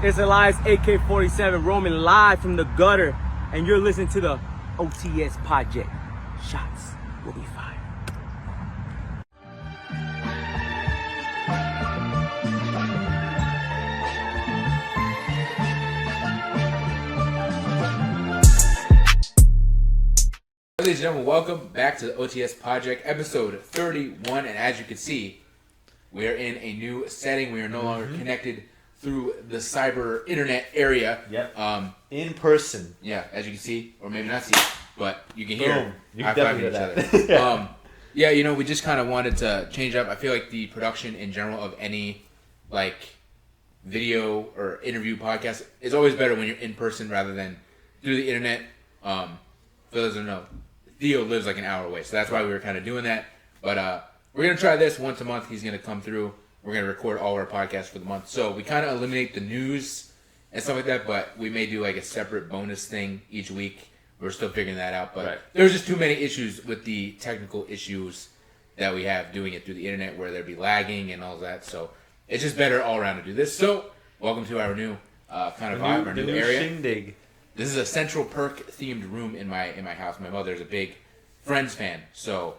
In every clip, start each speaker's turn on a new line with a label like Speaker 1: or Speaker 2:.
Speaker 1: It's Elias AK-47 roaming live from the gutter, and you're listening to the OTS Project. Shots will be fired.
Speaker 2: Ladies and gentlemen, welcome back to the OTS Project, episode 31. And as you can see, we are in a new setting. We are no longer connected through the cyber internet area.
Speaker 3: Yep. In person.
Speaker 2: Yeah, as you can see, or maybe not see, but you can hear.
Speaker 3: You can definitely hear
Speaker 2: each other. Yeah, you know, we just kind of wanted to change up. I feel like the production in general of any like video or interview podcast is always better when you're in person rather than through the internet. For those who don't know, Theo lives like an hour away, so that's why we were kind of doing that. But we're going to try this once a month. He's going to come through. We're going to record all our podcasts for the month. So we kind of eliminate the news and stuff like that, but we may do like a separate bonus thing each week. We're still figuring that out. But there's just too many issues with the technical issues that we have doing it through the internet where there'd be lagging and all that. So it's just better all around to do this. So welcome to our new kind of vibe, our new area.
Speaker 3: Shindig.
Speaker 2: This is a Central Perk themed room in my house. My mother's a big Friends fan, so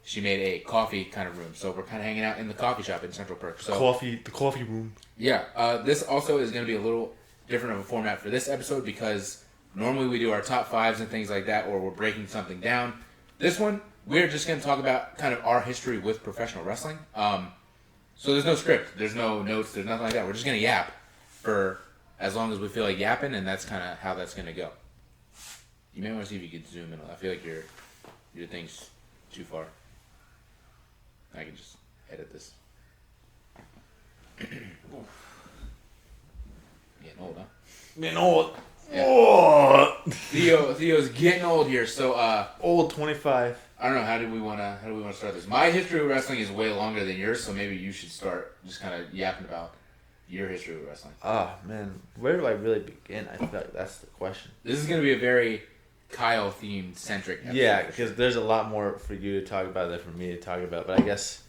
Speaker 2: she made a coffee kind of room. So we're kind of hanging out in the coffee shop in Central Perk. So
Speaker 3: the coffee room.
Speaker 2: Yeah, this also is going to be a little different of a format for this episode because normally we do our top fives and things like that, or we're breaking something down. This one, we're just going to talk about kind of our history with professional wrestling. So there's no script, there's no notes, there's nothing like that. We're just going to yap for as long as we feel like yapping, and that's kind of how that's going to go. You may want to see if you could zoom in. I feel like your thing's too far. I can just edit this. Getting old, huh?
Speaker 3: Getting old.
Speaker 2: Yeah.
Speaker 3: Oh.
Speaker 2: Theo's getting old here, so
Speaker 3: Old 25.
Speaker 2: I don't know, how do we want to start this? My history with wrestling is way longer than yours, so maybe you should start just kind of yapping about your history with wrestling.
Speaker 3: Oh, man. Where do I really begin? I feel like that's the question.
Speaker 2: This is going to be a very Kyle-themed centric episode.
Speaker 3: Yeah, because there's a lot more for you to talk about than for me to talk about. But I guess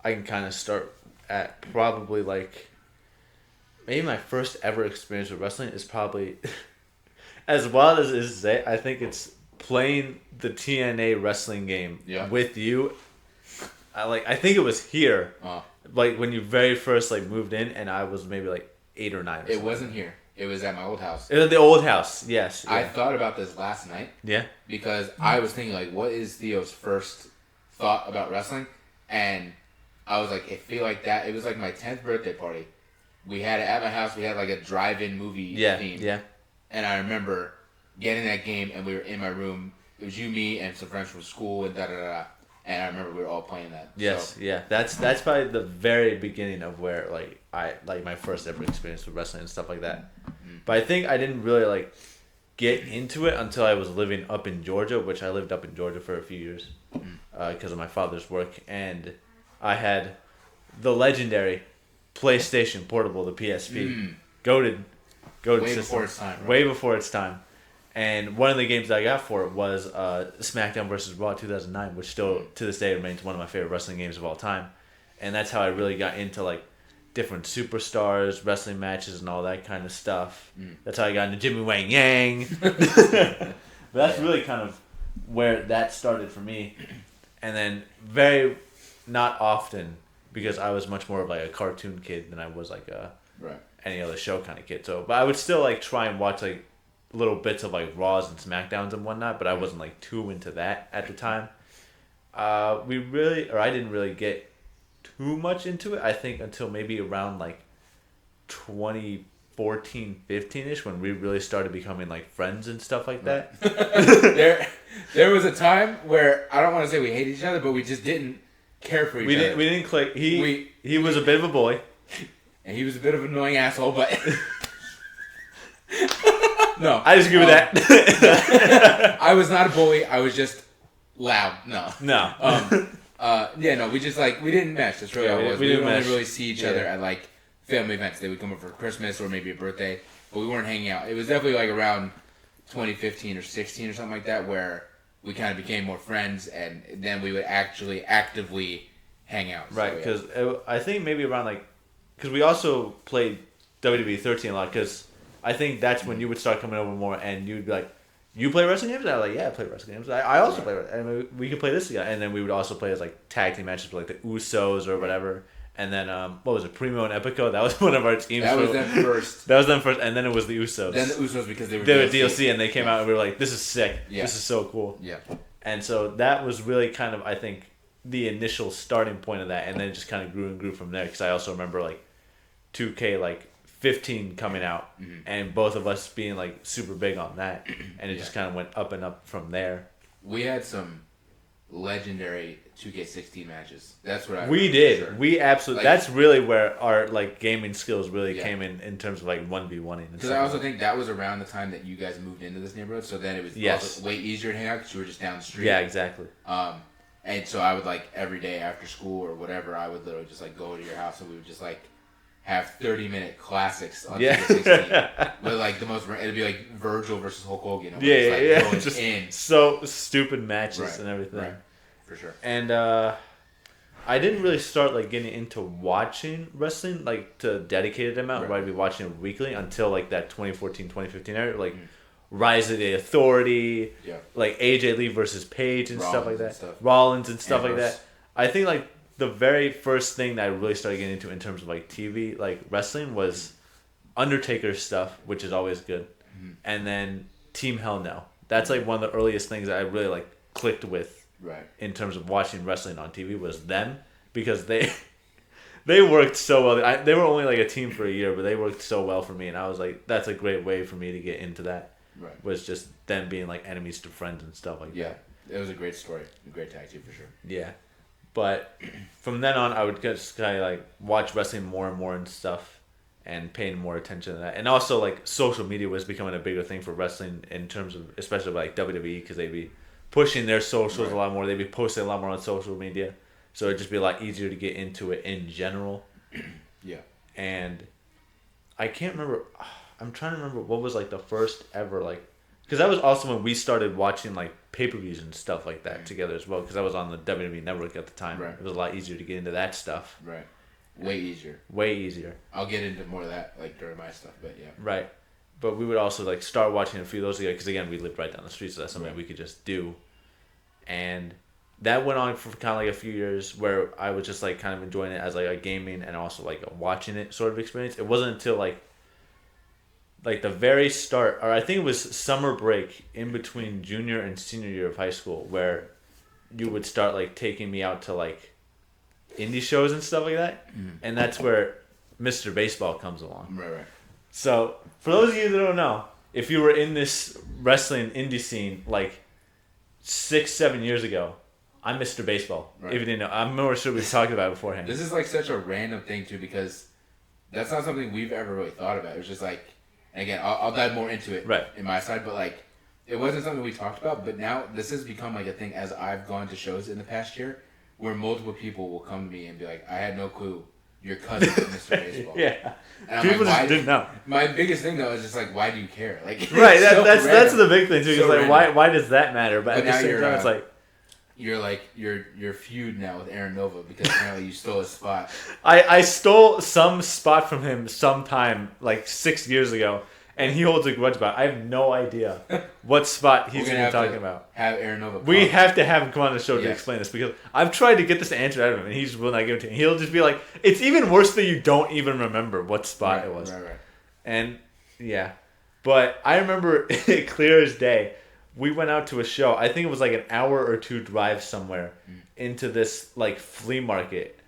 Speaker 3: I can kind of start at probably like maybe my first ever experience with wrestling is probably as wild as it is to say. I think it's playing the TNA wrestling game with you. I think it was here. Like when you very first like moved in, and I was maybe like 8 or 9.
Speaker 2: It wasn't here. It was at my old house.
Speaker 3: It was the old house. Yes. Yeah.
Speaker 2: I thought about this last night.
Speaker 3: Yeah.
Speaker 2: Because I was thinking like, what is Theo's first thought about wrestling? And I was like, I feel like that. It was like my 10th birthday party. We had it at my house. We had like a drive-in movie theme. Yeah. And I remember getting that game, and we were in my room. It was you, me, and some friends from school, and da-da-da-da. And I remember we were all playing that.
Speaker 3: Yes,
Speaker 2: so.
Speaker 3: Yeah. That's probably the very beginning of where I my first ever experience with wrestling and stuff like that. Mm-hmm. But I think I didn't really like get into it until I was living up in Georgia, which I lived up in Georgia for a few years because of my father's work, and I had the legendary PlayStation Portable, the PSP, goated
Speaker 2: way
Speaker 3: system.
Speaker 2: Before its time. Right?
Speaker 3: Way before its time. And one of the games that I got for it was SmackDown vs. Raw 2009, which still to this day remains one of my favorite wrestling games of all time. And that's how I really got into like different superstars, wrestling matches, and all that kind of stuff. That's how I got into Jimmy Wang Yang. But that's really kind of where that started for me. And then very not often, because I was much more of like a cartoon kid than I was like any other show kind of kid. So, but I would still like try and watch like little bits of like Raws and SmackDowns and whatnot, but I wasn't like too into that at the time. I didn't really get too much into it, I think, until maybe around like 2014, 15-ish, when we really started becoming like friends and stuff like that.
Speaker 2: There was a time where, I don't want to say we hated each other, but we just didn't care for each other.
Speaker 3: We didn't click. He was a bit of a bully.
Speaker 2: And he was a bit of an annoying asshole, but... No.
Speaker 3: I disagree with that.
Speaker 2: I was not a bully. I was just loud. No. We just we didn't mesh. That's really all it was. We didn't only really see each other at like family events. They would come up for Christmas or maybe a birthday, but we weren't hanging out. It was definitely like around 2015 or 16 or something like that where we kind of became more friends, and then we would actually actively hang out.
Speaker 3: Right, because I think maybe around because we also played WWE 13 a lot because I think that's when you would start coming over more and you'd be like, you play wrestling games? And I was like, yeah, I play wrestling games. I also play wrestling. And we could play this together. And then we would also play as like tag team matches with like the Usos or whatever. And then, what was it, Primo and Epico? That was one of our teams.
Speaker 2: That was them first.
Speaker 3: That was them first, and then it was the Usos.
Speaker 2: Then the Usos because they were
Speaker 3: DLC, and they came out and we were like, this is sick.
Speaker 2: Yeah.
Speaker 3: This is so cool.
Speaker 2: Yeah.
Speaker 3: And so that was really kind of, I think, the initial starting point of that, and then it just kind of grew and grew from there. Because I also remember like 2K like 15 coming out, and both of us being like super big on that, and it just kind of went up and up from there.
Speaker 2: We had some legendary 2K16 matches. That's what
Speaker 3: we did.
Speaker 2: Sure.
Speaker 3: We absolutely.
Speaker 2: Like,
Speaker 3: that's really where our like gaming skills really came in terms of like 1v1ing.
Speaker 2: Because I also think that was around the time that you guys moved into this neighborhood, so then it was also way easier to hang out because you were just down the street.
Speaker 3: Yeah, exactly.
Speaker 2: And so I would like every day after school or whatever, I would literally just like go to your house and we would just like have 30-minute classics on 2K16 with like the most. It'd be like Virgil versus Hulk Hogan. And
Speaker 3: Yeah. Just so stupid matches and everything.
Speaker 2: Right. For sure.
Speaker 3: And I didn't really start like getting into watching wrestling like to dedicated amount where I'd be watching it weekly until like that 2014-2015 era, like Rise of the Authority, like AJ Lee versus Paige and stuff like that, Rollins and stuff like that. I think like the very first thing that I really started getting into in terms of like TV like wrestling was Undertaker stuff, which is always good, and then Team Hell No. That's like one of the earliest things that I really like clicked with.
Speaker 2: Right.
Speaker 3: In terms of watching wrestling on TV was them because they worked so well. They were only like a team for a year, but they worked so well for me, and I was like, that's a great way for me to get into that.
Speaker 2: Right.
Speaker 3: Was just them being like enemies to friends and stuff like that.
Speaker 2: Yeah, it was a great story, a great tag team for sure.
Speaker 3: Yeah, but from then on, I would just kind of like watch wrestling more and more and stuff, and paying more attention to that. And also like social media was becoming a bigger thing for wrestling in terms of especially like WWE because they'd be pushing their socials a lot more. They'd be posting a lot more on social media. So it'd just be a lot easier to get into it in general.
Speaker 2: Yeah.
Speaker 3: And I can't remember. I'm trying to remember what was like the first ever like. Because that was also when we started watching like pay-per-views and stuff like that together as well. Because I was on the WWE Network at the time.
Speaker 2: Right.
Speaker 3: It was a lot easier to get into that stuff.
Speaker 2: Right. Way easier.
Speaker 3: Way easier.
Speaker 2: I'll get into more of that like during my stuff, but yeah.
Speaker 3: Right. But we would also like start watching a few of those together because again we lived right down the street, so that's something we could just do. And that went on for kind of like a few years where I was just like kind of enjoying it as like a gaming and also like a watching it sort of experience. It wasn't until like the very start, or I think it was summer break in between junior and senior year of high school, where you would start like taking me out to like indie shows and stuff like that, and that's where Mr. Baseball comes along.
Speaker 2: Right.
Speaker 3: So, for those of you that don't know, if you were in this wrestling indie scene like 6-7 years ago, I'm Mr. Baseball. Right. If you didn't know, I'm more sure we've talked about it beforehand.
Speaker 2: This is like such a random thing too because that's not something we've ever really thought about. It was just like, and again, I'll dive more into it in my side, but like, it wasn't something we talked about. But now this has become like a thing as I've gone to shows in the past year, where multiple people will come to me and be like, "I had no clue your cousin is Mr. Baseball."
Speaker 3: Yeah,
Speaker 2: and
Speaker 3: people like, just didn't know.
Speaker 2: My biggest thing though is just like, why do you care? Like,
Speaker 3: right, that's the big thing too. It's like, why does that matter? But at the same time, it's like.
Speaker 2: You're like you're feud now with Aaron Nova because apparently you stole his spot.
Speaker 3: I stole some spot from him sometime like 6 years ago, and he holds a grudge about it. I have no idea what spot he's even talking about.
Speaker 2: Have Aaron Nova.
Speaker 3: We have to have him come on the show to explain this because I've tried to get this answer out of him, and he just will not give it to me. He'll just be like, "It's even worse that you don't even remember what spot it was."
Speaker 2: Right.
Speaker 3: And yeah, but I remember it clear as day. We went out to a show. I think it was like an hour or two drive somewhere into this like flea market.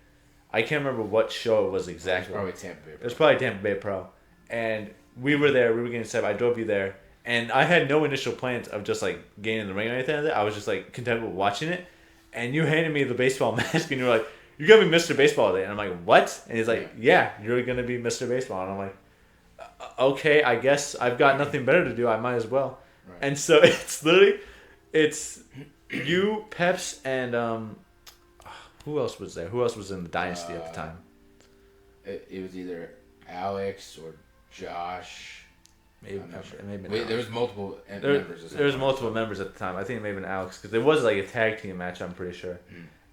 Speaker 3: I can't remember what show it was exactly.
Speaker 2: It was probably Tampa Bay Pro.
Speaker 3: It was probably Tampa Bay Pro. And we were there. We were getting set up. I drove you there. And I had no initial plans of just like getting in the ring or anything like that. I was just like content with watching it. And you handed me the baseball mask and you were like, "You're going to be Mr. Baseball today." And I'm like, "What?" And he's like, "Yeah, you're going to be Mr. Baseball." And I'm like, "Okay, I guess I've got nothing better to do. I might as well." Right. And so it's literally, it's you, Peps, and who else was there? Who else was in the Dynasty at the time?
Speaker 2: It was either Alex or Josh.
Speaker 3: Maybe
Speaker 2: there was multiple members.
Speaker 3: There was multiple members at the time. I think it may have been Alex because it was like a tag team match. I'm pretty sure.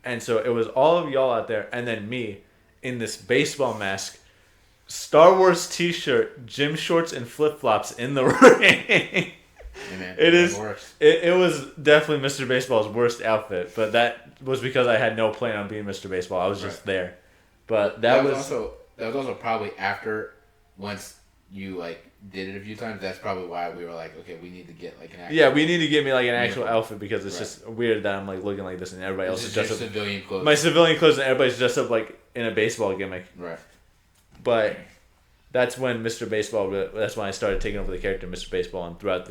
Speaker 3: And so it was all of y'all out there, and then me in this baseball mask, Star Wars T-shirt, gym shorts, and flip flops in the ring.
Speaker 2: Hey man,
Speaker 3: It was definitely Mr. Baseball's worst outfit, but that was because I had no plan on being Mr. Baseball. I was just there. But that was
Speaker 2: also probably after once you like did it a few times. That's probably why we were like, okay, we need to get like an actual.
Speaker 3: Yeah, we need to get me like an actual outfit because it's just weird that I'm like looking like this and everybody else is dressed up.
Speaker 2: Civilian clothes.
Speaker 3: My civilian clothes and everybody's dressed up like in a baseball gimmick.
Speaker 2: Right.
Speaker 3: But that's when Mr. Baseball. That's when I started taking over the character Mr. Baseball, and throughout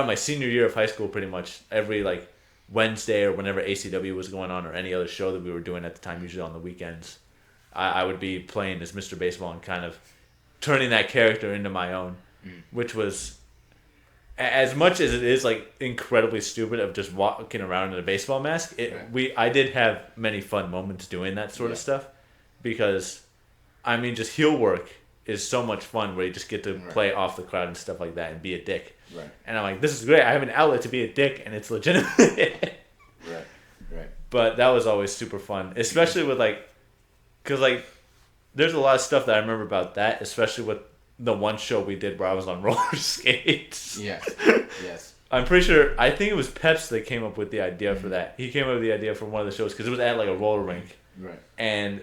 Speaker 3: my senior year of high school, pretty much every like Wednesday or whenever ACW was going on or any other show that we were doing at the time, usually on the weekends, I would be playing as Mr. Baseball and kind of turning that character into my own, which was as much as it is like incredibly stupid of just walking around in a baseball mask. I did have many fun moments doing that sort of stuff because, I mean, just heel work is so much fun where you just get to play off the crowd and stuff like that and be a dick.
Speaker 2: Right.
Speaker 3: And I'm like, this is great. I have an outlet to be a dick and it's legitimate.
Speaker 2: Right.
Speaker 3: But that was always super fun, especially with like, because like, there's a lot of stuff that I remember about that, especially with the one show we did where I was on roller skates.
Speaker 2: Yes.
Speaker 3: I'm pretty sure, I think it was Peps that came up with the idea for that. He came up with the idea for one of the shows because it was at like a roller rink.
Speaker 2: Right.
Speaker 3: And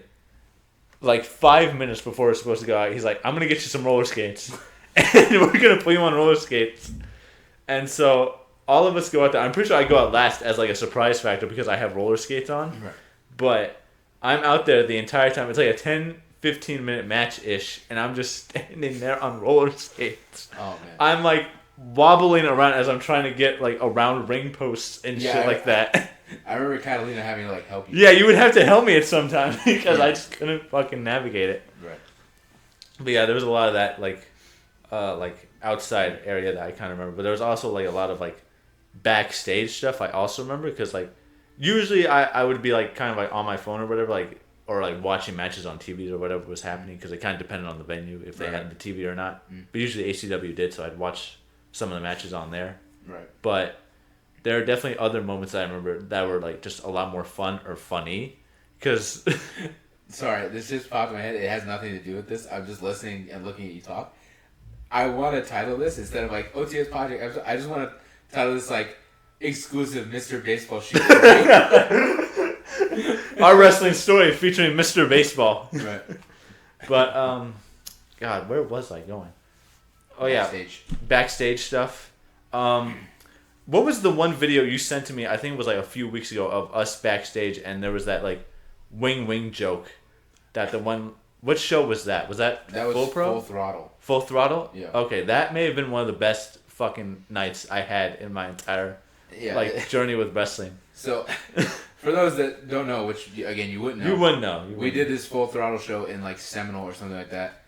Speaker 3: like 5 minutes before we're supposed to go out, he's like, I'm going to get you some roller skates. And we're going to put you on roller skates. And so all of us go out there. I'm pretty sure I go out last as like a surprise factor because I have roller skates on.
Speaker 2: Right.
Speaker 3: But I'm out there the entire time. It's like a 10-15 minute match-ish. And I'm just standing there on roller skates.
Speaker 2: Oh, man.
Speaker 3: I'm like wobbling around as I'm trying to get like around ring posts and shit like that.
Speaker 2: I remember Catalina having to like help you.
Speaker 3: Yeah, you would have to help me at some time because I just couldn't fucking navigate it.
Speaker 2: Right.
Speaker 3: But yeah, there was a lot of that like outside area that I kind of remember. But there was also like a lot of like backstage stuff I also remember because like usually I would be like kind of like on my phone or whatever like or like watching matches on TV or whatever was happening because it kind of depended on the venue if they had the TV or not. But usually ACW did, so I'd watch some of the matches on there.
Speaker 2: Right.
Speaker 3: But there are definitely other moments that I remember that were like just a lot more fun or funny because
Speaker 2: sorry, this just popped in my head. It has nothing to do with this. I'm just listening and looking at you talk. I want to title this instead of like OTS Project. I just want to title this like exclusive Mr. Baseball shoot.
Speaker 3: Our wrestling story featuring Mr. Baseball.
Speaker 2: Right.
Speaker 3: But God, where was I going? Oh
Speaker 2: Backstage.
Speaker 3: Yeah, backstage stuff. What was the one video you sent to me? I think it was like a few weeks ago of us backstage, and there was that like wing joke. That the one. What show was that? Was that
Speaker 2: was
Speaker 3: Full Pro?
Speaker 2: Full Throttle.
Speaker 3: Full Throttle?
Speaker 2: Yeah.
Speaker 3: Okay, that may have been one of the best fucking nights I had in my entire journey with wrestling.
Speaker 2: So, for those that don't know, which again you wouldn't know.
Speaker 3: You wouldn't know.
Speaker 2: We did this Full Throttle show in like Seminole or something like that,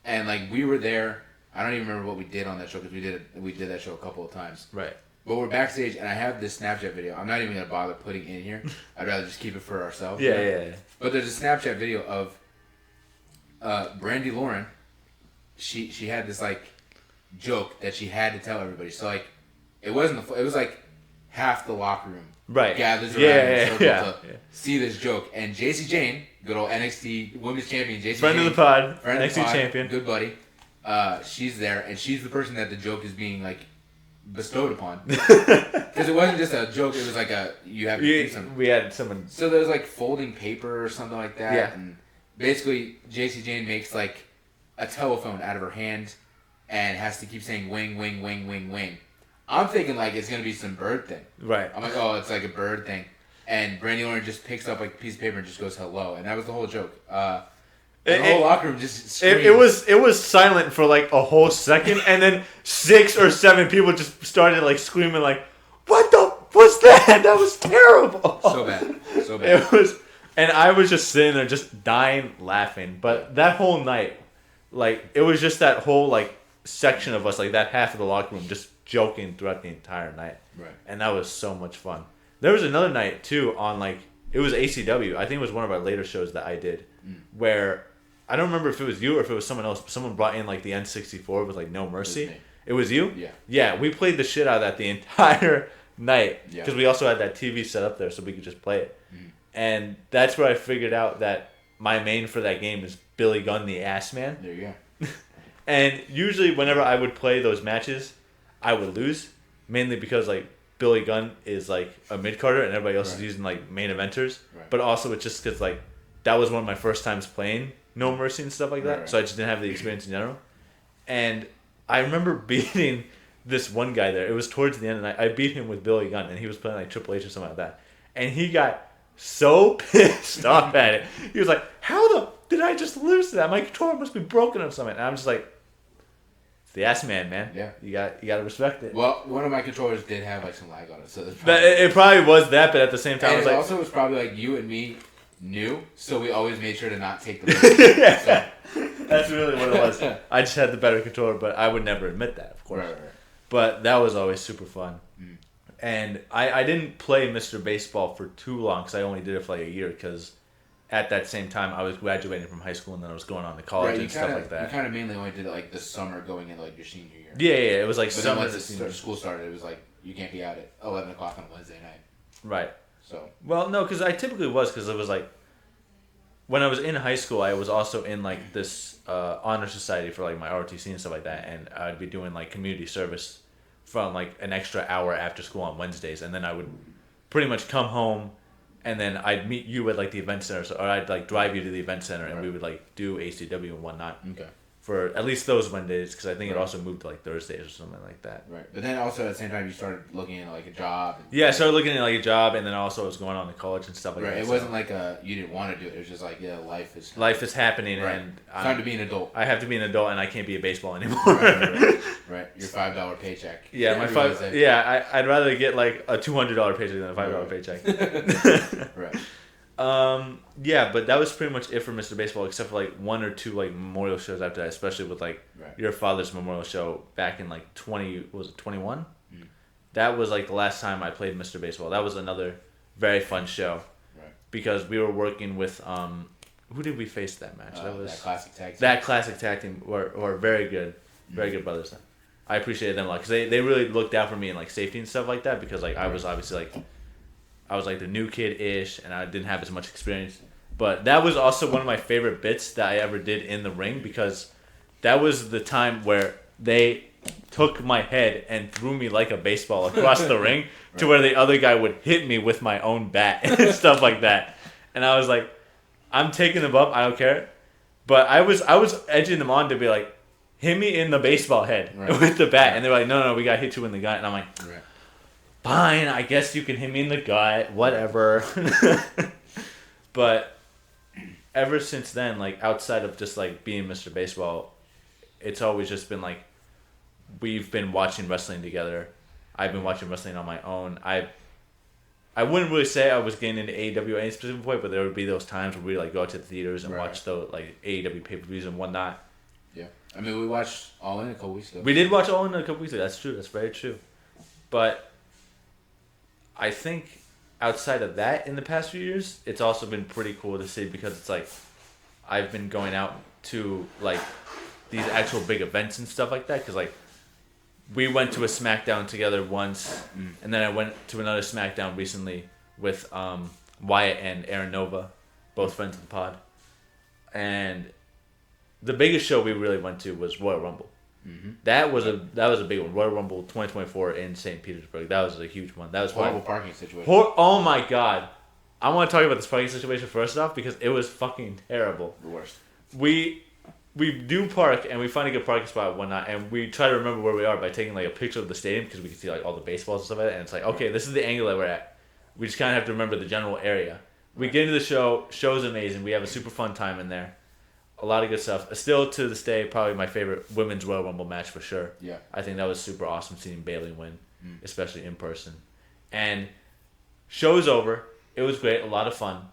Speaker 2: and like we were there. I don't even remember what we did on that show because we did that show a couple of times.
Speaker 3: Right.
Speaker 2: But we're backstage, and I have this Snapchat video. I'm not even gonna bother putting it in here. I'd rather just keep it for ourselves.
Speaker 3: Yeah.
Speaker 2: But there's a Snapchat video of Brandy Lauren. She had this like joke that she had to tell everybody. So like, it wasn't it was like half the locker room gathers around in a circle to see this joke. And JC Jane, good old NXT Women's Champion, JC
Speaker 3: friend
Speaker 2: Jane,
Speaker 3: of the pod,
Speaker 2: friend
Speaker 3: NXT
Speaker 2: of the pod,
Speaker 3: champion,
Speaker 2: good buddy. She's there, and she's the person that the joke is being like bestowed upon. Because it wasn't just a joke; it was like you have to do something.
Speaker 3: We had someone.
Speaker 2: So there's like folding paper or something like that,
Speaker 3: Yeah.
Speaker 2: and basically JC Jane makes like a telephone out of her hand, and has to keep saying wing, wing, wing, wing, wing. I'm thinking like it's gonna be some bird thing.
Speaker 3: Right.
Speaker 2: I'm like, oh, it's like a bird thing, and Brandy Lauren just picks up like a piece of paper and just goes hello, and that was the whole joke. The whole locker room just screamed.
Speaker 3: It was silent for like a whole second, and then 6 or 7 people just started like screaming like, "What the was that? That was terrible."
Speaker 2: So bad.
Speaker 3: It was, and I was just sitting there just dying laughing. But that whole night, like it was just that whole like section of us, like that half of the locker room, just joking throughout the entire night.
Speaker 2: Right.
Speaker 3: And that was so much fun. There was another night too on like it was ACW. I think it was one of our later shows that I did, where. I don't remember if it was you or if it was someone else. Someone brought in like the N64 with like No Mercy. It was you?
Speaker 2: Yeah.
Speaker 3: Yeah, we played the shit out of that the entire night because
Speaker 2: Yeah.
Speaker 3: we also had that TV set up there so we could just play it. And that's where I figured out that my main for that game is Billy Gunn, the Ass Man.
Speaker 2: There you go.
Speaker 3: And usually whenever I would play those matches, I would lose. Mainly because, like, Billy Gunn is, like, a mid-carder and everybody else is using, like, main eventers.
Speaker 2: Right.
Speaker 3: But also it's just because, like, that was one of my first times playing No Mercy and stuff like that.
Speaker 2: Right.
Speaker 3: So I just didn't have the experience in general. And I remember beating this one guy there. It was towards the end, and I beat him with Billy Gunn, and he was playing, like, Triple H or something like that. And he got so pissed off at it. He was like, how the did I just lose to that? My controller must be broken or something. And I'm just like, it's the Ass Man, man.
Speaker 2: Yeah.
Speaker 3: You got to respect it.
Speaker 2: Well, one of my controllers did have like some lag on it, so
Speaker 3: It probably was that, but at the same time,
Speaker 2: and
Speaker 3: it was
Speaker 2: it
Speaker 3: like,
Speaker 2: also was probably like you and me knew, so we always made sure to not take the risk.
Speaker 3: yeah.
Speaker 2: So,
Speaker 3: That's really what it was. I just had the better controller, but I would never admit that, of course.
Speaker 2: right.
Speaker 3: But that was always super fun.
Speaker 2: Mm.
Speaker 3: And I didn't play Mr. Baseball for too long because I only did it for like a year because at that same time I was graduating from high school and then I was going on to college
Speaker 2: Right,
Speaker 3: and stuff like that.
Speaker 2: You kind of mainly only did it like this summer going into like your senior year.
Speaker 3: Yeah, it was like
Speaker 2: But then
Speaker 3: summer.
Speaker 2: once school started, it was like you can't be out at 11 o'clock on a Wednesday night.
Speaker 3: Right.
Speaker 2: So.
Speaker 3: Well, no, because I typically was because it was like when I was in high school, I was also in like this honor society for like my ROTC and stuff like that, and I'd be doing like community service from like an extra hour after school on Wednesdays, and then I would pretty much come home, and then I'd meet you at like the event center, or I'd like drive you to the event center, and
Speaker 2: Right.
Speaker 3: we would like do ACW and whatnot.
Speaker 2: Okay.
Speaker 3: For at least those Wednesdays, because I think it
Speaker 2: Right.
Speaker 3: also moved to like Thursdays or something like that.
Speaker 2: Right, but then also at the same time you started looking at like a job. And,
Speaker 3: Yeah, I started looking at like a job, and then also I was going on to college and stuff like
Speaker 2: right.
Speaker 3: that.
Speaker 2: It
Speaker 3: so
Speaker 2: wasn't like you didn't want to do it. It was just like life is
Speaker 3: happening,
Speaker 2: right.
Speaker 3: and
Speaker 2: Time to be an adult.
Speaker 3: I have to be an adult, and I can't be a baseball anymore.
Speaker 2: Right. Your $5 paycheck.
Speaker 3: Yeah, my
Speaker 2: Everyone's
Speaker 3: five.
Speaker 2: like-
Speaker 3: Yeah, I'd rather get like a $200 paycheck than a $5 paycheck.
Speaker 2: Right.
Speaker 3: Yeah, but that was pretty much it for Mr. Baseball, except for like one or two like memorial shows after that, especially with like
Speaker 2: Right.
Speaker 3: your father's memorial show back in like 21?
Speaker 2: Mm.
Speaker 3: That was like the last time I played Mr. Baseball. That was another very fun show.
Speaker 2: Right.
Speaker 3: Because we were working with who did we face that match? That was
Speaker 2: that classic tag team.
Speaker 3: that classic tag team were very good brothers. I appreciated them a lot because they really looked out for me in like safety and stuff like that because like I was obviously like I was like the new kid-ish and I didn't have as much experience. But that was also one of my favorite bits that I ever did in the ring because that was the time where they took my head and threw me like a baseball across the ring to where the other guy would hit me with my own bat and stuff like that. And I was like, I'm taking them up, I don't care. But I was edging them on to be like, hit me in the baseball head with the bat. And they were like, no, we got to hit you in the gut. And I'm like, fine, I guess you can hit me in the gut, whatever. But ever since then, like outside of just like being Mr. Baseball, it's always just been like we've been watching wrestling together. I've been watching wrestling on my own. I wouldn't really say I was getting into AEW at any specific point, but there would be those times where we like go out to the theaters and watch the like AEW pay-per-views and whatnot.
Speaker 2: Yeah, I mean we watched All In a couple weeks ago.
Speaker 3: We did watch All In a couple weeks ago. That's true. That's very true. But I think outside of that, in the past few years, it's also been pretty cool to see because it's like I've been going out to like these actual big events and stuff like that because like we went to a SmackDown together once, and then I went to another SmackDown recently with Wyatt and Aaron Nova, both friends of the pod. And the biggest show we really went to was Royal Rumble. Mm-hmm. That was a big one. Royal Rumble 2024 in St. Petersburg. That was a huge one. That was
Speaker 2: horrible parking situation.
Speaker 3: Oh my god! I want to talk about this parking situation first off because it was fucking terrible.
Speaker 2: The worst.
Speaker 3: We do park and we find a good parking spot and whatnot, and we try to remember where we are by taking like a picture of the stadium because we can see like all the baseballs and stuff like that. And it's like, okay, this is the angle that we're at. We just kind of have to remember the general area. We get into the show. Show's amazing. We have a super fun time in there. A lot of good stuff. Still to this day, probably my favorite women's Royal Rumble match for sure.
Speaker 2: Yeah.
Speaker 3: I think that was super awesome seeing Bayley win, especially in person. And show's over. It was great. A lot of fun.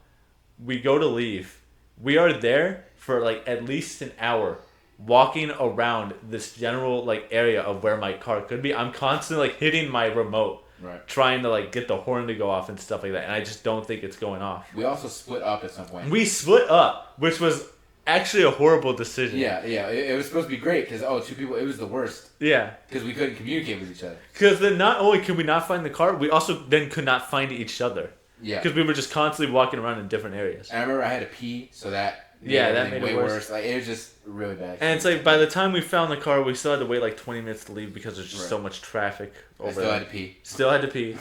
Speaker 3: We go to leave. We are there for like at least an hour walking around this general like area of where my car could be. I'm constantly like hitting my remote.
Speaker 2: Right.
Speaker 3: Trying to like get the horn to go off and stuff like that. And I just don't think it's going off.
Speaker 2: We also split up at some point.
Speaker 3: We split up, which was actually a horrible decision.
Speaker 2: Yeah. It was supposed to be great because two people. It was the worst
Speaker 3: Yeah.
Speaker 2: because we couldn't communicate with each other.
Speaker 3: Because then not only could we not find the car, we also then could not find each other.
Speaker 2: Yeah.
Speaker 3: Because we were just constantly walking around in different areas.
Speaker 2: And I remember I had to pee, so that
Speaker 3: that made
Speaker 2: way
Speaker 3: it worse.
Speaker 2: Like, it was just really bad.
Speaker 3: And it's like by the time we found the car, we still had to wait like 20 minutes to leave because there's just
Speaker 2: Right.
Speaker 3: so much traffic over
Speaker 2: I still
Speaker 3: there.
Speaker 2: had to pee.
Speaker 3: Still had to pee.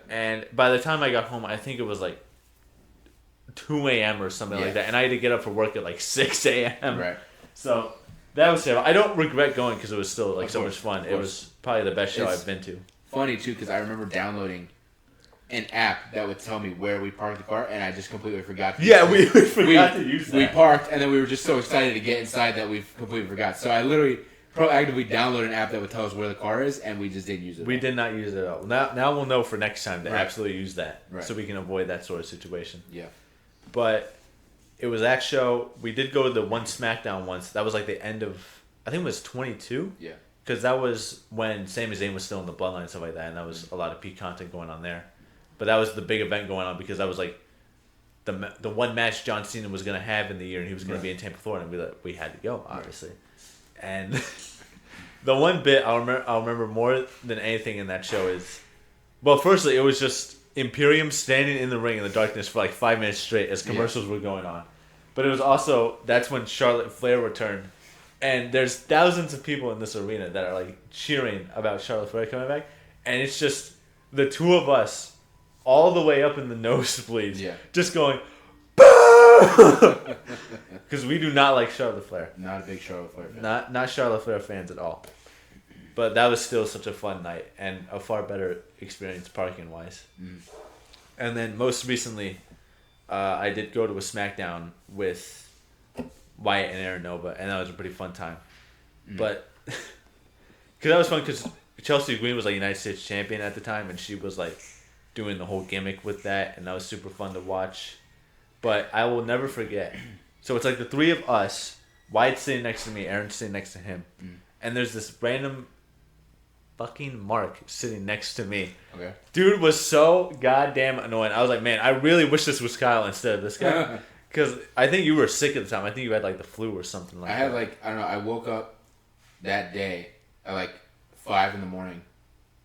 Speaker 3: And by the time I got home, I think it was like 2 a.m. or something like that. And I had to get up for work at like 6 a.m.
Speaker 2: Right.
Speaker 3: So that was terrible. I don't regret going because it was still like
Speaker 2: Of
Speaker 3: so
Speaker 2: course,
Speaker 3: much fun.
Speaker 2: of
Speaker 3: It
Speaker 2: course.
Speaker 3: was probably the best show
Speaker 2: It's-
Speaker 3: I've been to.
Speaker 2: Funny too, because I remember downloading an app that would tell me where we parked the car, and I just completely forgot.
Speaker 3: Yeah, we forgot to use that.
Speaker 2: We parked, and then we were just so excited to get inside that we completely forgot. So I literally proactively downloaded an app that would tell us where the car is, and we just didn't use it.
Speaker 3: We did not use it at all. Now we'll know for next time to
Speaker 2: Right.
Speaker 3: absolutely use that,
Speaker 2: Right.
Speaker 3: so we can avoid that sort of situation.
Speaker 2: Yeah.
Speaker 3: But it was that show. We did go to the one SmackDown once. That was like the end of, I think it was 22.
Speaker 2: Yeah.
Speaker 3: Because that was when Sami Zayn was still in the Bloodline and stuff like that, and that was a lot of peak content going on there. But that was the big event going on because that was like the one match John Cena was going to have in the year, and he was going to be in Tampa, Florida, and we had to go, obviously. And the one bit I'll remember more than anything in that show is, well, firstly, it was just Imperium standing in the ring in the darkness for like 5 minutes straight as commercials were going on. But it was also, that's when Charlotte Flair returned. And there's thousands of people in this arena that are like cheering about Charlotte Flair coming back. And it's just the two of us all the way up in the nosebleeds.
Speaker 2: Yeah.
Speaker 3: Just going, boo! Because we do not like Charlotte Flair.
Speaker 2: Not a big Charlotte Flair fan.
Speaker 3: Not Charlotte Flair fans at all. But that was still such a fun night and a far better experience parking wise.
Speaker 2: Mm.
Speaker 3: And then most recently, I did go to a SmackDown with Wyatt and Aaron Nova, and that was a pretty fun time. But because that was fun because Chelsea Green was like United States champion at the time, and she was like doing the whole gimmick with that, and that was super fun to watch. But I will never forget. So it's like the three of us, Wyatt sitting next to me, Aaron sitting next to him, and there's this random fucking Mark sitting next to me.
Speaker 2: Okay.
Speaker 3: Dude was so goddamn annoying. I was like, man, I really wish this was Kyle instead of this guy. Because I think you were sick at the time. I think you had like the flu or something like that.
Speaker 2: I had like, I don't know, I woke up that day at like 5 in the morning,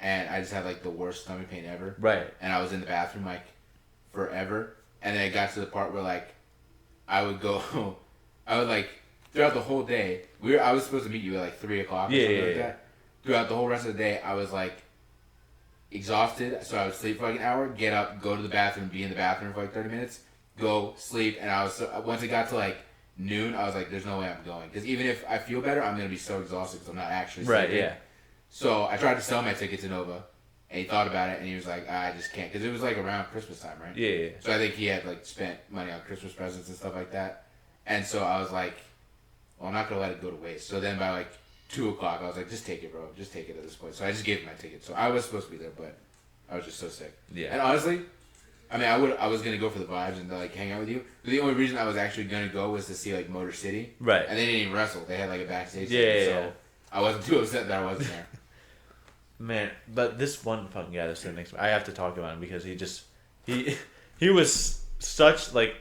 Speaker 2: and I just had like the worst stomach pain ever.
Speaker 3: Right.
Speaker 2: And I was in the bathroom like forever. And then it got to the part where like I would like throughout the whole day. I was supposed to meet you at like 3 o'clock or something like that. Throughout the whole rest of the day, I was like exhausted, so I would sleep for like an hour, get up, go to the bathroom, be in the bathroom for like 30 minutes, go sleep, and once it got to like noon, I was like, "There's no way I'm going," because even if I feel better, I'm gonna be so exhausted because I'm not actually sleeping.
Speaker 3: Right. Yeah.
Speaker 2: So I tried to sell my ticket to Nova, and he thought about it, and he was like, "I just can't," because it was like around Christmas time, right?
Speaker 3: Yeah.
Speaker 2: So I think he had like spent money on Christmas presents and stuff like that, and so I was like, "Well, I'm not gonna let it go to waste." So then by like 2 o'clock, I was like, just take it, bro. Just take it at this point. So I just gave him my ticket. So I was supposed to be there, but I was just so sick.
Speaker 3: Yeah.
Speaker 2: And honestly, I mean, I was going to go for the vibes and to, like, hang out with you. But the only reason I was actually going to go was to see, like, Motor City.
Speaker 3: Right.
Speaker 2: And they didn't even wrestle. They had, like, a backstage.
Speaker 3: Yeah.
Speaker 2: So I wasn't too upset that I wasn't there.
Speaker 3: Man, but this one fucking guy that's sitting next to me, I have to talk about him because he was such, like,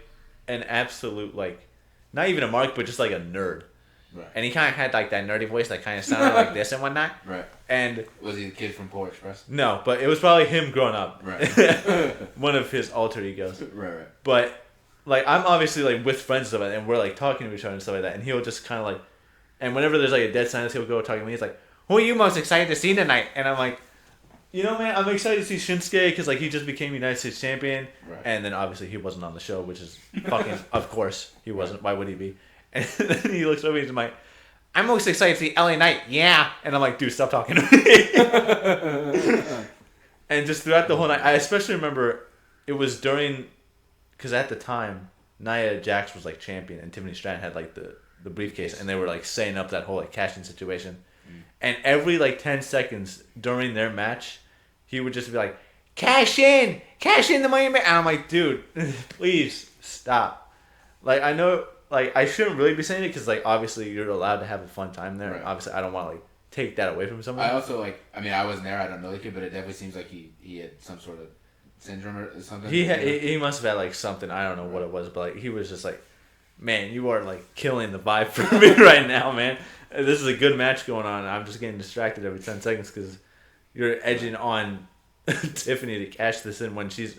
Speaker 3: an absolute, like, not even a mark, but just, like, a nerd.
Speaker 2: Right.
Speaker 3: And he kind of had like that nerdy voice that kind of sounded like this and whatnot.
Speaker 2: Right.
Speaker 3: And
Speaker 2: Was he the kid from Polar Express?
Speaker 3: no, but it was probably him growing up.
Speaker 2: Right.
Speaker 3: One of his alter egos.
Speaker 2: Right.
Speaker 3: But like I'm obviously like with friends and stuff like that, and we're like talking to each other and stuff like that. And he'll just kind of like, and whenever there's like a dead silence, he'll go talking to me. He's like, "Who are you most excited to see tonight?" And I'm like, "You know, man, I'm excited to see Shinsuke because like he just became United States champion."
Speaker 2: Right.
Speaker 3: And then obviously he wasn't on the show, which is fucking of course he wasn't. Why would he be? And then he looks over and he's like, "I'm most excited to see LA Knight." Yeah. And I'm like, "Dude, stop talking to me." And just throughout the whole night, I especially remember it was during, because at the time, Nia Jax was like champion and Tiffany Stratton had like the briefcase and they were like setting up that whole like cash-in situation. And every like 10 seconds during their match, he would just be like, cash in the money. And I'm like, dude, please stop. Like, I know, like, I shouldn't really be saying it because, like, obviously you're allowed to have a fun time there.
Speaker 2: Right.
Speaker 3: Obviously, I don't want to, like, take that away from someone.
Speaker 2: I also, like, I mean, I wasn't there. I don't know the kid, but it definitely seems like he had some sort of syndrome or something.
Speaker 3: He must have had, like, something. I don't know what it was, but, like, he was just like, man, you are, like, killing the vibe for me right now, man. This is a good match going on. I'm just getting distracted every 10 seconds because you're edging on Tiffany to cash this in when she's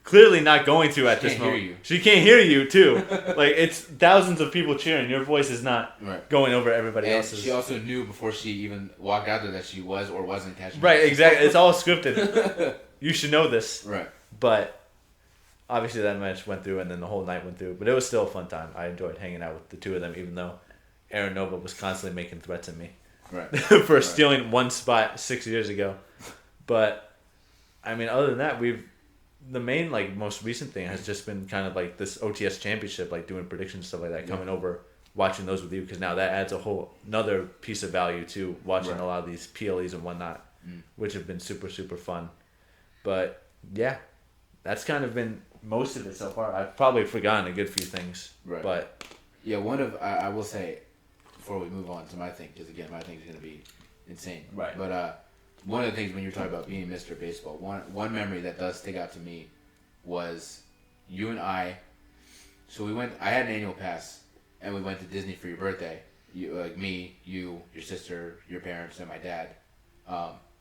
Speaker 3: clearly not going to at
Speaker 2: She
Speaker 3: this
Speaker 2: can't hear
Speaker 3: moment.
Speaker 2: you.
Speaker 3: She can't hear you too. Like it's thousands of people cheering. Your voice is not
Speaker 2: Right.
Speaker 3: going over everybody
Speaker 2: And
Speaker 3: else's.
Speaker 2: she also knew before she even walked out there that she was or wasn't catching.
Speaker 3: Right,
Speaker 2: up.
Speaker 3: exactly. It's all scripted. You should know this.
Speaker 2: Right.
Speaker 3: But obviously that match went through and then the whole night went through. But it was still a fun time. I enjoyed hanging out with the two of them, even though Aaron Nova was constantly making threats at me
Speaker 2: Right.
Speaker 3: for stealing one spot 6 years ago. But I mean, other than that, the main like most recent thing has just been kind of like this OTS championship, like doing predictions stuff like that, coming over, watching those with you, because now that adds a whole another piece of value to watching a lot of these PLEs and whatnot, which have been super super fun. But yeah, that's kind of been most of it so far. I've probably forgotten a good few things,
Speaker 2: Right.
Speaker 3: but
Speaker 2: Yeah, one of I will say before we move on to my thing, because again my thing is gonna be insane.
Speaker 3: Right.
Speaker 2: But one of the things when you're talking about being Mr. Baseball, one memory that does stick out to me was you and I. So we went. I had an annual pass, and we went to Disney for your birthday. You, like me, you, your sister, your parents, and my dad.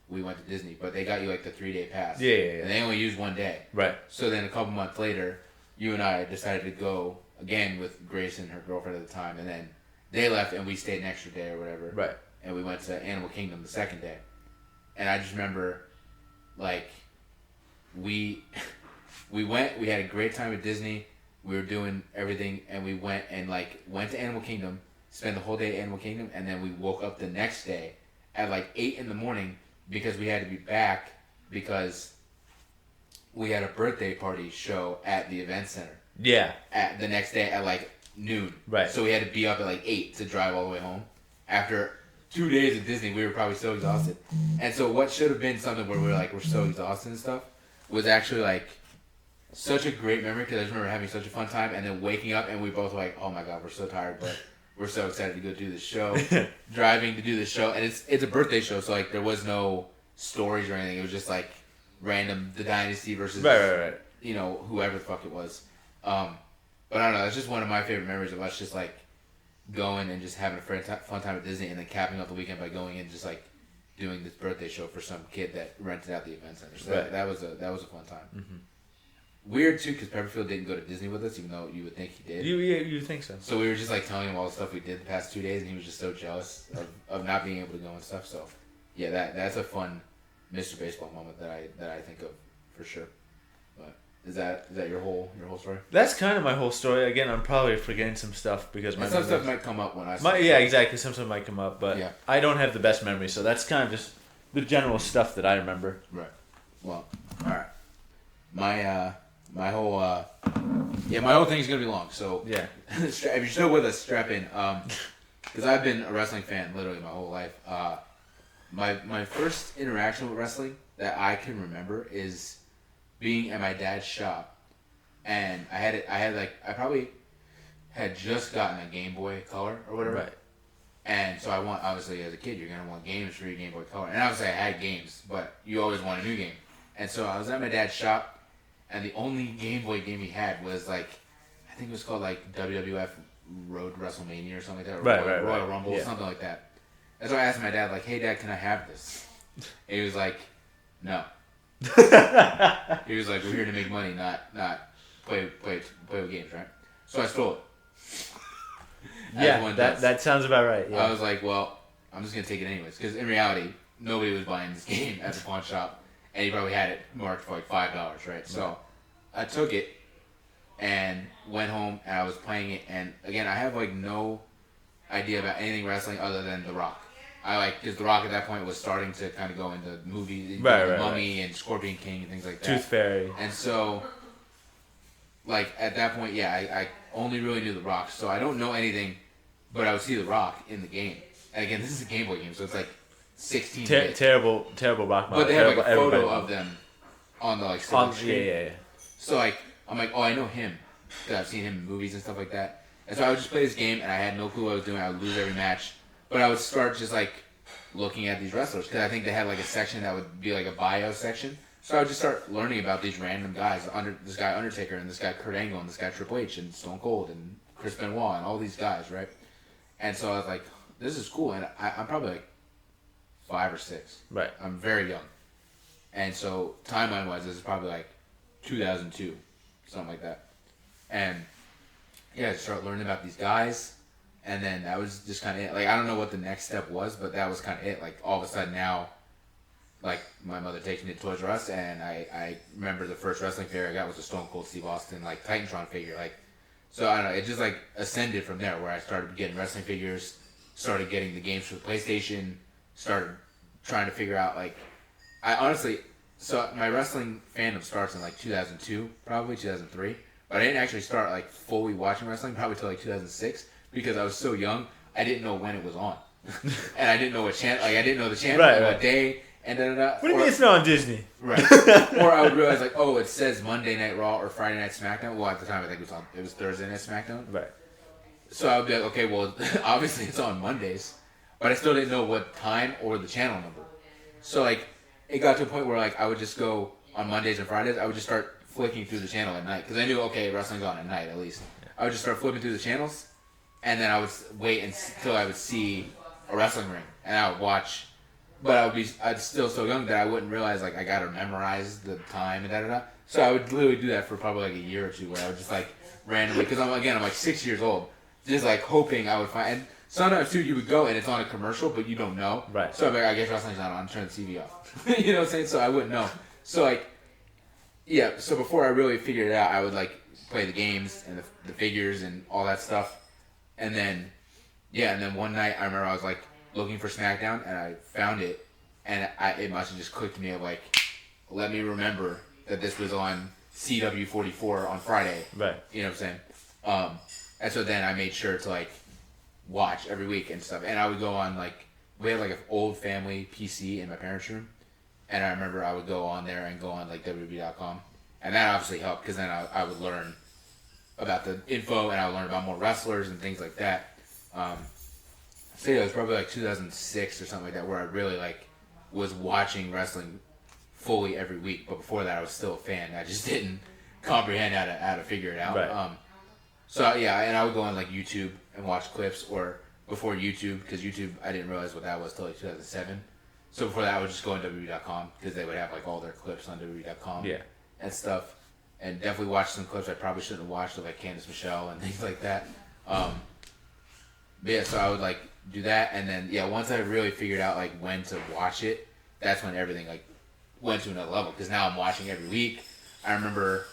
Speaker 2: We went to Disney, but they got you like the 3-day pass.
Speaker 3: Yeah.
Speaker 2: And they only used one day.
Speaker 3: right,
Speaker 2: So then a couple months later, you and I decided to go again with Grace and her girlfriend at the time, and then they left and we stayed an extra day or whatever.
Speaker 3: right,
Speaker 2: And we went to Animal Kingdom the second day. And I just remember, like, we went, we had a great time at Disney. We were doing everything, and we went to Animal Kingdom, spent the whole day at Animal Kingdom, and then we woke up the next day at like 8 in the morning because we had to be back because we had a birthday party show at the event center
Speaker 3: yeah,
Speaker 2: at the next day at like noon.
Speaker 3: Right.
Speaker 2: So we had to be up at like 8 to drive all the way home. After 2 days at Disney, we were probably so exhausted. And so what should have been something where we're so exhausted and stuff was actually like such a great memory because I just remember having such a fun time and then waking up and we both were like, oh my god, we're so tired, but we're so excited to go do this show. Driving to do this show, and it's a birthday show, so like there was no stories or anything. It was just like random The Dynasty versus
Speaker 3: right.
Speaker 2: you know, whoever the fuck it was. But I don't know, that's just one of my favorite memories of us just like going and just having a fun time at Disney and then capping off the weekend by going and just like doing this birthday show for some kid that rented out the event center. So
Speaker 3: Right.
Speaker 2: that was a fun time.
Speaker 3: Mm-hmm.
Speaker 2: Weird too, because Pepperfield didn't go to Disney with us, even though you would think he did.
Speaker 3: You think so?
Speaker 2: So we were just like telling him all the stuff we did the past 2 days, and he was just so jealous of not being able to go and stuff. So yeah, that's a fun Mr. Baseball moment that I think of for sure. But is that your whole story?
Speaker 3: That's kind of my whole story. Again, I'm probably forgetting some stuff because
Speaker 2: And some stuff might come up when I.
Speaker 3: yeah, exactly. Some stuff might come up, but
Speaker 2: Yeah.
Speaker 3: I don't have the best memory, so that's kind of just the general stuff that I remember.
Speaker 2: Right. Well, all right. My whole thing's gonna be long. So
Speaker 3: Yeah.
Speaker 2: if you're still with us, strap in. Because I've been a wrestling fan literally my whole life. My first interaction with wrestling that I can remember is being at my dad's shop, and I probably had just gotten a Game Boy Color or whatever.
Speaker 3: Right.
Speaker 2: And so obviously as a kid you're gonna want games for your Game Boy Color, and obviously I had games, but you always want a new game. And so I was at my dad's shop, and the only Game Boy game he had was like, I think it was called like WWF Road WrestleMania or something like that, or Royal Rumble,
Speaker 3: yeah.
Speaker 2: something like that. And so I asked my dad like, "Hey Dad, can I have this?" And he was like, "No." He was like, "We're here to make money, not play with games, right?" So I stole it.
Speaker 3: Yeah, that sounds about right. Yeah.
Speaker 2: I was like, well, I'm just gonna take it anyways, because in reality, nobody was buying this game at the pawn shop, and he probably had it marked for like $5, right? So I took it and went home, and I was playing it, and again, I have like no idea about anything wrestling other than The Rock. Because The Rock at that point was starting to kind of go into movies,
Speaker 3: Right.
Speaker 2: Mummy and Scorpion King and things like that.
Speaker 3: Tooth Fairy.
Speaker 2: And so, like, at that point, yeah, I only really knew The Rock. So I don't know anything, but I would see The Rock in the game. And again, this is a Game Boy game, so it's like 16 bit.
Speaker 3: Terrible rock model.
Speaker 2: But they have like a photo
Speaker 3: everybody.
Speaker 2: of them on the like silver screen.
Speaker 3: Yeah.
Speaker 2: So like, I'm like, oh, I know him. Because I've seen him in movies and stuff like that. And so I would just play this game, and I had no clue what I was doing. I would lose every match. But I would start just like looking at these wrestlers, because I think they had like a section that would be like a bio section. So I would just start learning about these random guys, this guy Undertaker, and this guy Kurt Angle, and this guy Triple H, and Stone Cold, and Chris Benoit, and all these guys, right? And so I was like, this is cool. And I'm probably like 5 or 6.
Speaker 3: Right.
Speaker 2: I'm very young. And so timeline-wise, this is probably like 2002, something like that. And yeah, I started learning about these guys, and then that was just kind of it. Like, I don't know what the next step was, but that was kind of it. Like, all of a sudden now, like, my mother takes me to Toys R Us, and I remember the first wrestling figure I got was a Stone Cold Steve Austin, like, Titantron figure. Like, so, I don't know, it just, like, ascended from there, where I started getting wrestling figures, started getting the games for the PlayStation, started trying to figure out, like, I honestly, so my wrestling fandom starts in, like, 2002, probably, 2003. But I didn't actually start, like, fully watching wrestling probably till, like, 2006, because I was so young, I didn't know when it was on. And I didn't know what channel, like, I didn't know the channel,
Speaker 3: Right,
Speaker 2: what
Speaker 3: right.
Speaker 2: day, and da-da-da.
Speaker 3: What do you mean it's not on Disney?
Speaker 2: Right. Or I would realize, like, oh, it says Monday Night Raw or Friday Night SmackDown. Well, at the time, I think it was Thursday Night SmackDown.
Speaker 3: Right.
Speaker 2: So I would be like, okay, well, obviously it's on Mondays. But I still didn't know what time or the channel number. So, like, it got to a point where, like, I would just go on Mondays and Fridays. I would just start flicking through the channel at night. Because I knew, okay, wrestling's on at night, at least. I would just start flipping through the channels. And then I would wait until I would see a wrestling ring. And I would watch. But I'd still so young that I wouldn't realize, like, I got to memorize the time and da-da-da. So I would literally do that for probably, like, a year or two, where I would just, like, randomly, because I'm like 6 years old, just, like, hoping I would find, and sometimes, too, you would go and it's on a commercial, but you don't know.
Speaker 3: Right.
Speaker 2: So I'm like, I guess wrestling's not on, turn the TV off. You know what I'm saying? So I wouldn't know. So, like, yeah, so before I really figured it out, I would, like, play the games and the figures and all that stuff. And then, yeah, and then one night, I remember I was, like, looking for SmackDown, and I found it, and it must have just clicked to me of, like, let me remember that this was on CW44 on Friday.
Speaker 3: Right.
Speaker 2: You know what I'm saying? And so then I made sure to, like, watch every week and stuff. And I would go on, like, we had, like, an old family PC in my parents' room, and I remember I would go on there and go on, like, WWE.com. And that obviously helped, because then I would learn about the info, and I would learn about more wrestlers and things like that. So yeah, it was probably like 2006 or something like that, where I really, like, was watching wrestling fully every week. But before that, I was still a fan. I just didn't comprehend how to figure it out.
Speaker 3: Right.
Speaker 2: So yeah, and I would go on, like, YouTube and watch clips, or before YouTube, because YouTube, I didn't realize what that was till, like, 2007. So before that, I would just go on WWE.com, because they would have, like, all their clips on WWE.com.
Speaker 3: Yeah.
Speaker 2: And stuff. And definitely watch some clips I probably shouldn't have watched, of, like, Candice Michelle and things like that. But yeah, so I would, like, do that, and then, yeah, once I really figured out, like, when to watch it, that's when everything, like, went to another level, because now I'm watching every week. I remember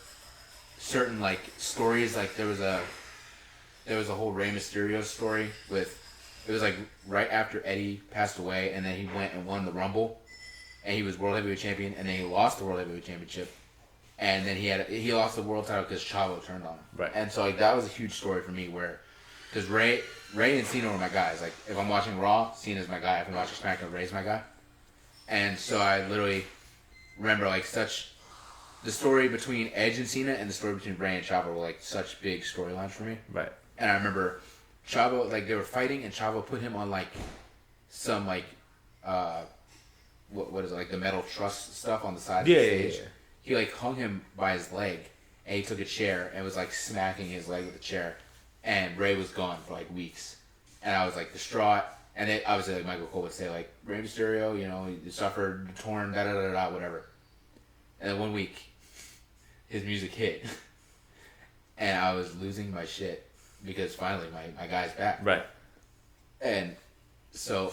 Speaker 2: certain, like, stories, like, there was a whole Rey Mysterio story with, it was, like, right after Eddie passed away, and then he went and won the Rumble, and he was World Heavyweight Champion, and then he lost the World Heavyweight Championship, and then he lost the world title because Chavo turned on him.
Speaker 3: Right.
Speaker 2: And so, like, that was a huge story for me, where, because Rey and Cena were my guys. Like, if I'm watching Raw, Cena's my guy. If I'm watching SmackDown, Rey's my guy. And so I literally remember, like, the story between Edge and Cena and the story between Rey and Chavo were, like, such big storylines for me.
Speaker 3: Right.
Speaker 2: And I remember Chavo, like, they were fighting, and Chavo put him on, like, some, like, what is it, like, the metal truss stuff on the side of the stage.
Speaker 3: Yeah.
Speaker 2: He, like, hung him by his leg, and he took a chair and was, like, smacking his leg with the chair. And Rey was gone for, like, weeks. And I was, like, distraught. And then, obviously, like, Michael Cole would say, like, Rey Mysterio, you know, he suffered torn, da-da-da-da, whatever. And then one week, his music hit. And I was losing my shit. Because finally, my guy's back.
Speaker 3: Right.
Speaker 2: And so,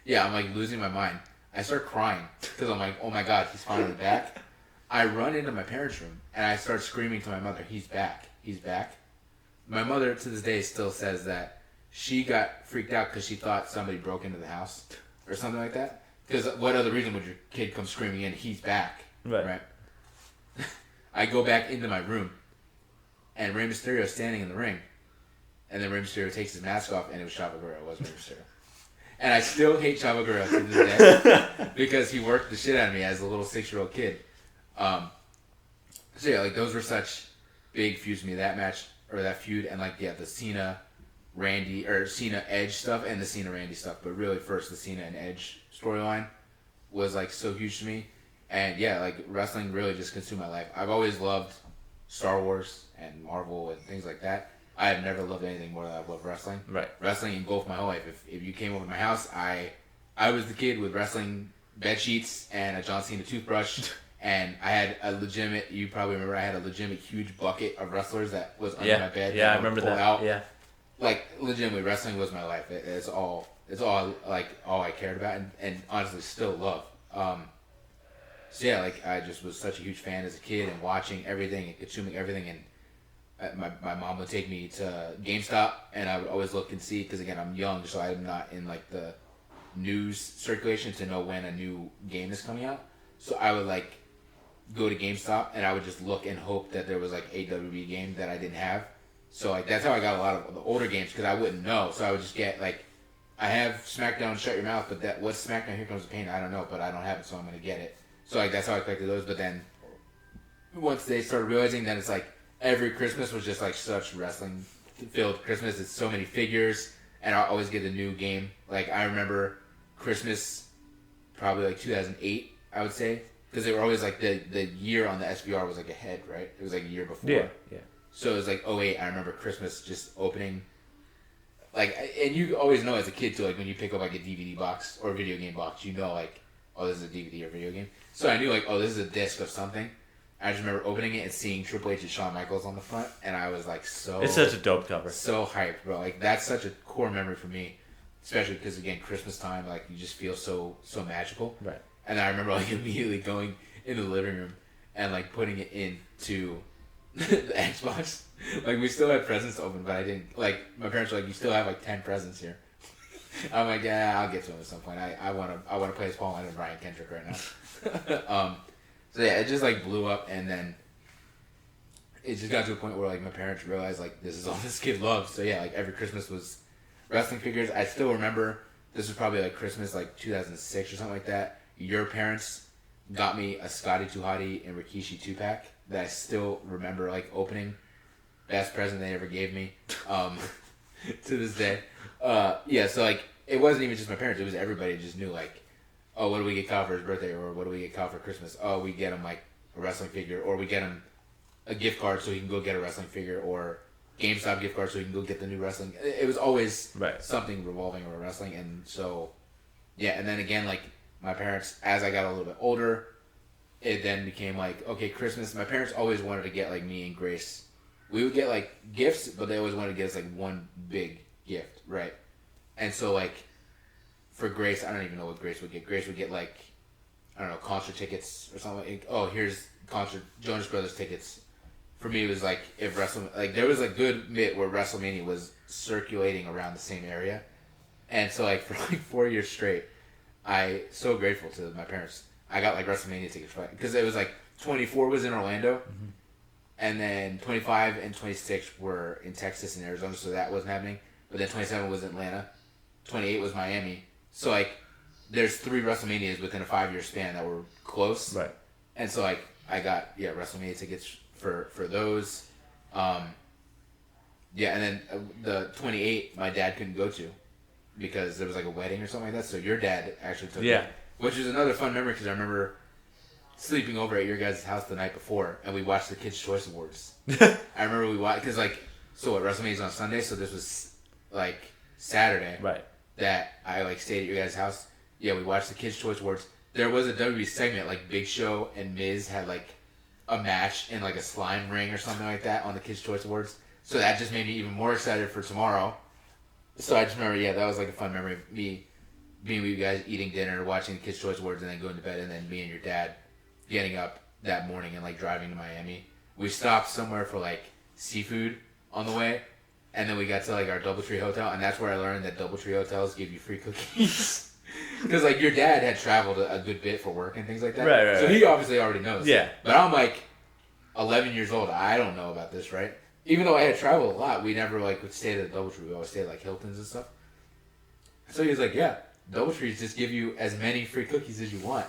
Speaker 2: yeah, I'm, like, losing my mind. I start crying. Because I'm like, oh, my God, he's finally back. I run into my parents' room. And I start screaming to my mother, he's back. He's back. My mother, to this day, still says that she got freaked out because she thought somebody broke into the house or something like that. Because what other reason would your kid come screaming in, he's back?
Speaker 3: Right.
Speaker 2: I go back into my room, and Rey Mysterio is standing in the ring. And then Rey Mysterio takes his mask off, and it was Chavo Guerrero. It wasn't Rey Mysterio. And I still hate Chavo Guerrero to this day because he worked the shit out of me as a little 6-year-old kid. So yeah, like, those were such big feuds to me, that match. Or that feud, and, like, yeah, the Cena Edge stuff and the Cena Randy stuff, but really first the Cena and Edge storyline was, like, so huge to me. And yeah, like, wrestling really just consumed my life. I've always loved Star Wars and Marvel and things like that. I have never loved anything more than I love wrestling.
Speaker 3: Right.
Speaker 2: Wrestling engulfed my whole life. If you came over to my house, I was the kid with wrestling bed sheets and a John Cena toothbrush and I had a legitimate. You probably remember I had a legitimate huge bucket of wrestlers that was under
Speaker 3: Yeah.
Speaker 2: my bed.
Speaker 3: Yeah,
Speaker 2: that
Speaker 3: I
Speaker 2: would
Speaker 3: remember
Speaker 2: pull
Speaker 3: that.
Speaker 2: Out.
Speaker 3: Yeah.
Speaker 2: Like legitimately, wrestling was my life. It's all like all I cared about, and honestly still love. So yeah, like I just was such a huge fan as a kid and watching everything and consuming everything. And my mom would take me to GameStop, and I would always look and see because again I'm young, so I'm not in like the news circulation to know when a new game is coming out. So I would like go to GameStop and I would just look and hope that there was like a WWE game that I didn't have. So like that's how I got a lot of the older games because I wouldn't know. So I would just get like, I have SmackDown Shut Your Mouth, but what's SmackDown Here Comes the Pain? I don't know, but I don't have it, so I'm gonna get it. So like that's how I collected those. But then once they started realizing that it's like every Christmas was just like such wrestling filled Christmas. It's so many figures, and I always get a new game. Like I remember Christmas, probably like 2008, I would say, because they were always like the year on the SBR was like ahead, right? It was like a year before.
Speaker 3: Yeah.
Speaker 2: So it was like 08. I remember Christmas just opening. Like, and you always know as a kid too, like when you pick up like a DVD box or a video game box, you know like, oh, this is a DVD or video game. So I knew like, oh, this is a disc of something. I just remember opening it and seeing Triple H and Shawn Michaels on the front, and I was like
Speaker 3: It's such a dope cover.
Speaker 2: So hyped, bro. Like that's such a core memory for me, especially because again, Christmas time, like you just feel so magical.
Speaker 3: Right.
Speaker 2: And I remember like immediately going into the living room and like putting it into the Xbox. Like we still had presents to open, but I didn't. Like my parents were like, "You still have like 10 presents here." I'm like, "Yeah, I'll get to them at some point. I want to play as Paul and Brian Kendrick right now." So yeah, it just like blew up, and then it just got to a point where like my parents realized like this is all this kid loves. So yeah, like every Christmas was wrestling figures. I still remember this was probably like Christmas like 2006 or something like that. Your parents got me a Scotty 2 Hotty and Rikishi 2-pack that I still remember like opening. Best present they ever gave me, to this day. Yeah, so like it wasn't even just my parents; it was everybody. Just knew like, oh, what do we get Kyle for his birthday, or what do we get Kyle for Christmas? Oh, we get him like a wrestling figure, or we get him a gift card so he can go get a wrestling figure, or GameStop gift card so he can go get the new wrestling. It was always something revolving around wrestling, and so yeah. And then again, like my parents, as I got a little bit older, it then became like, okay, Christmas. My parents always wanted to get like me and Grace. We would get like gifts, but they always wanted to get us like one big gift, right? And so like for Grace, I don't even know what Grace would get. Grace would get like, I don't know, concert tickets or something. Like, oh, here's concert Jonas Brothers tickets. For me, it was like if like there was a good bit where WrestleMania was circulating around the same area, and so like for like 4 years straight, so grateful to my parents. I got like WrestleMania tickets because it was like 24 was in Orlando. Mm-hmm. And then 25 and 26 were in Texas and Arizona, so that wasn't happening. But then 27 was Atlanta. 28 was Miami. So, like, there's 3 WrestleManias within a 5-year span that were close.
Speaker 3: Right.
Speaker 2: And so, like, I got, WrestleMania tickets for those. And then the 28 my dad couldn't go to because there was, like, a wedding or something like that. So your dad actually took it. Which is another fun memory because I remember sleeping over at your guys' house the night before, and we watched the Kids' Choice Awards. I remember we watched, because, like, so what, WrestleMania's on Sunday, so this was, like, Saturday.
Speaker 3: Right.
Speaker 2: That I, like, stayed at your guys' house. Yeah, we watched the Kids' Choice Awards. There was a WWE segment, like, Big Show and Miz had, like, a match in, like, a slime ring or something like that on the Kids' Choice Awards. So that just made me even more excited for tomorrow. So I just remember, that was, like, a fun memory of me being with you guys, eating dinner, watching the Kids' Choice Awards, and then going to bed, and then me and your dad getting up that morning and like driving to Miami. We stopped somewhere for like seafood on the way, and then we got to like our Doubletree hotel, and that's where I learned that Doubletree hotels give you free cookies. Because like your dad had traveled a good bit for work and things like that,
Speaker 3: right.
Speaker 2: So he obviously already knows.
Speaker 3: Yeah.
Speaker 2: But I'm like 11 years old. I don't know about this, right? Even though I had traveled a lot, we never like would stay at the Doubletree. We always stayed at like Hilton's and stuff. So he was like, "Yeah, Doubletrees just give you as many free cookies as you want."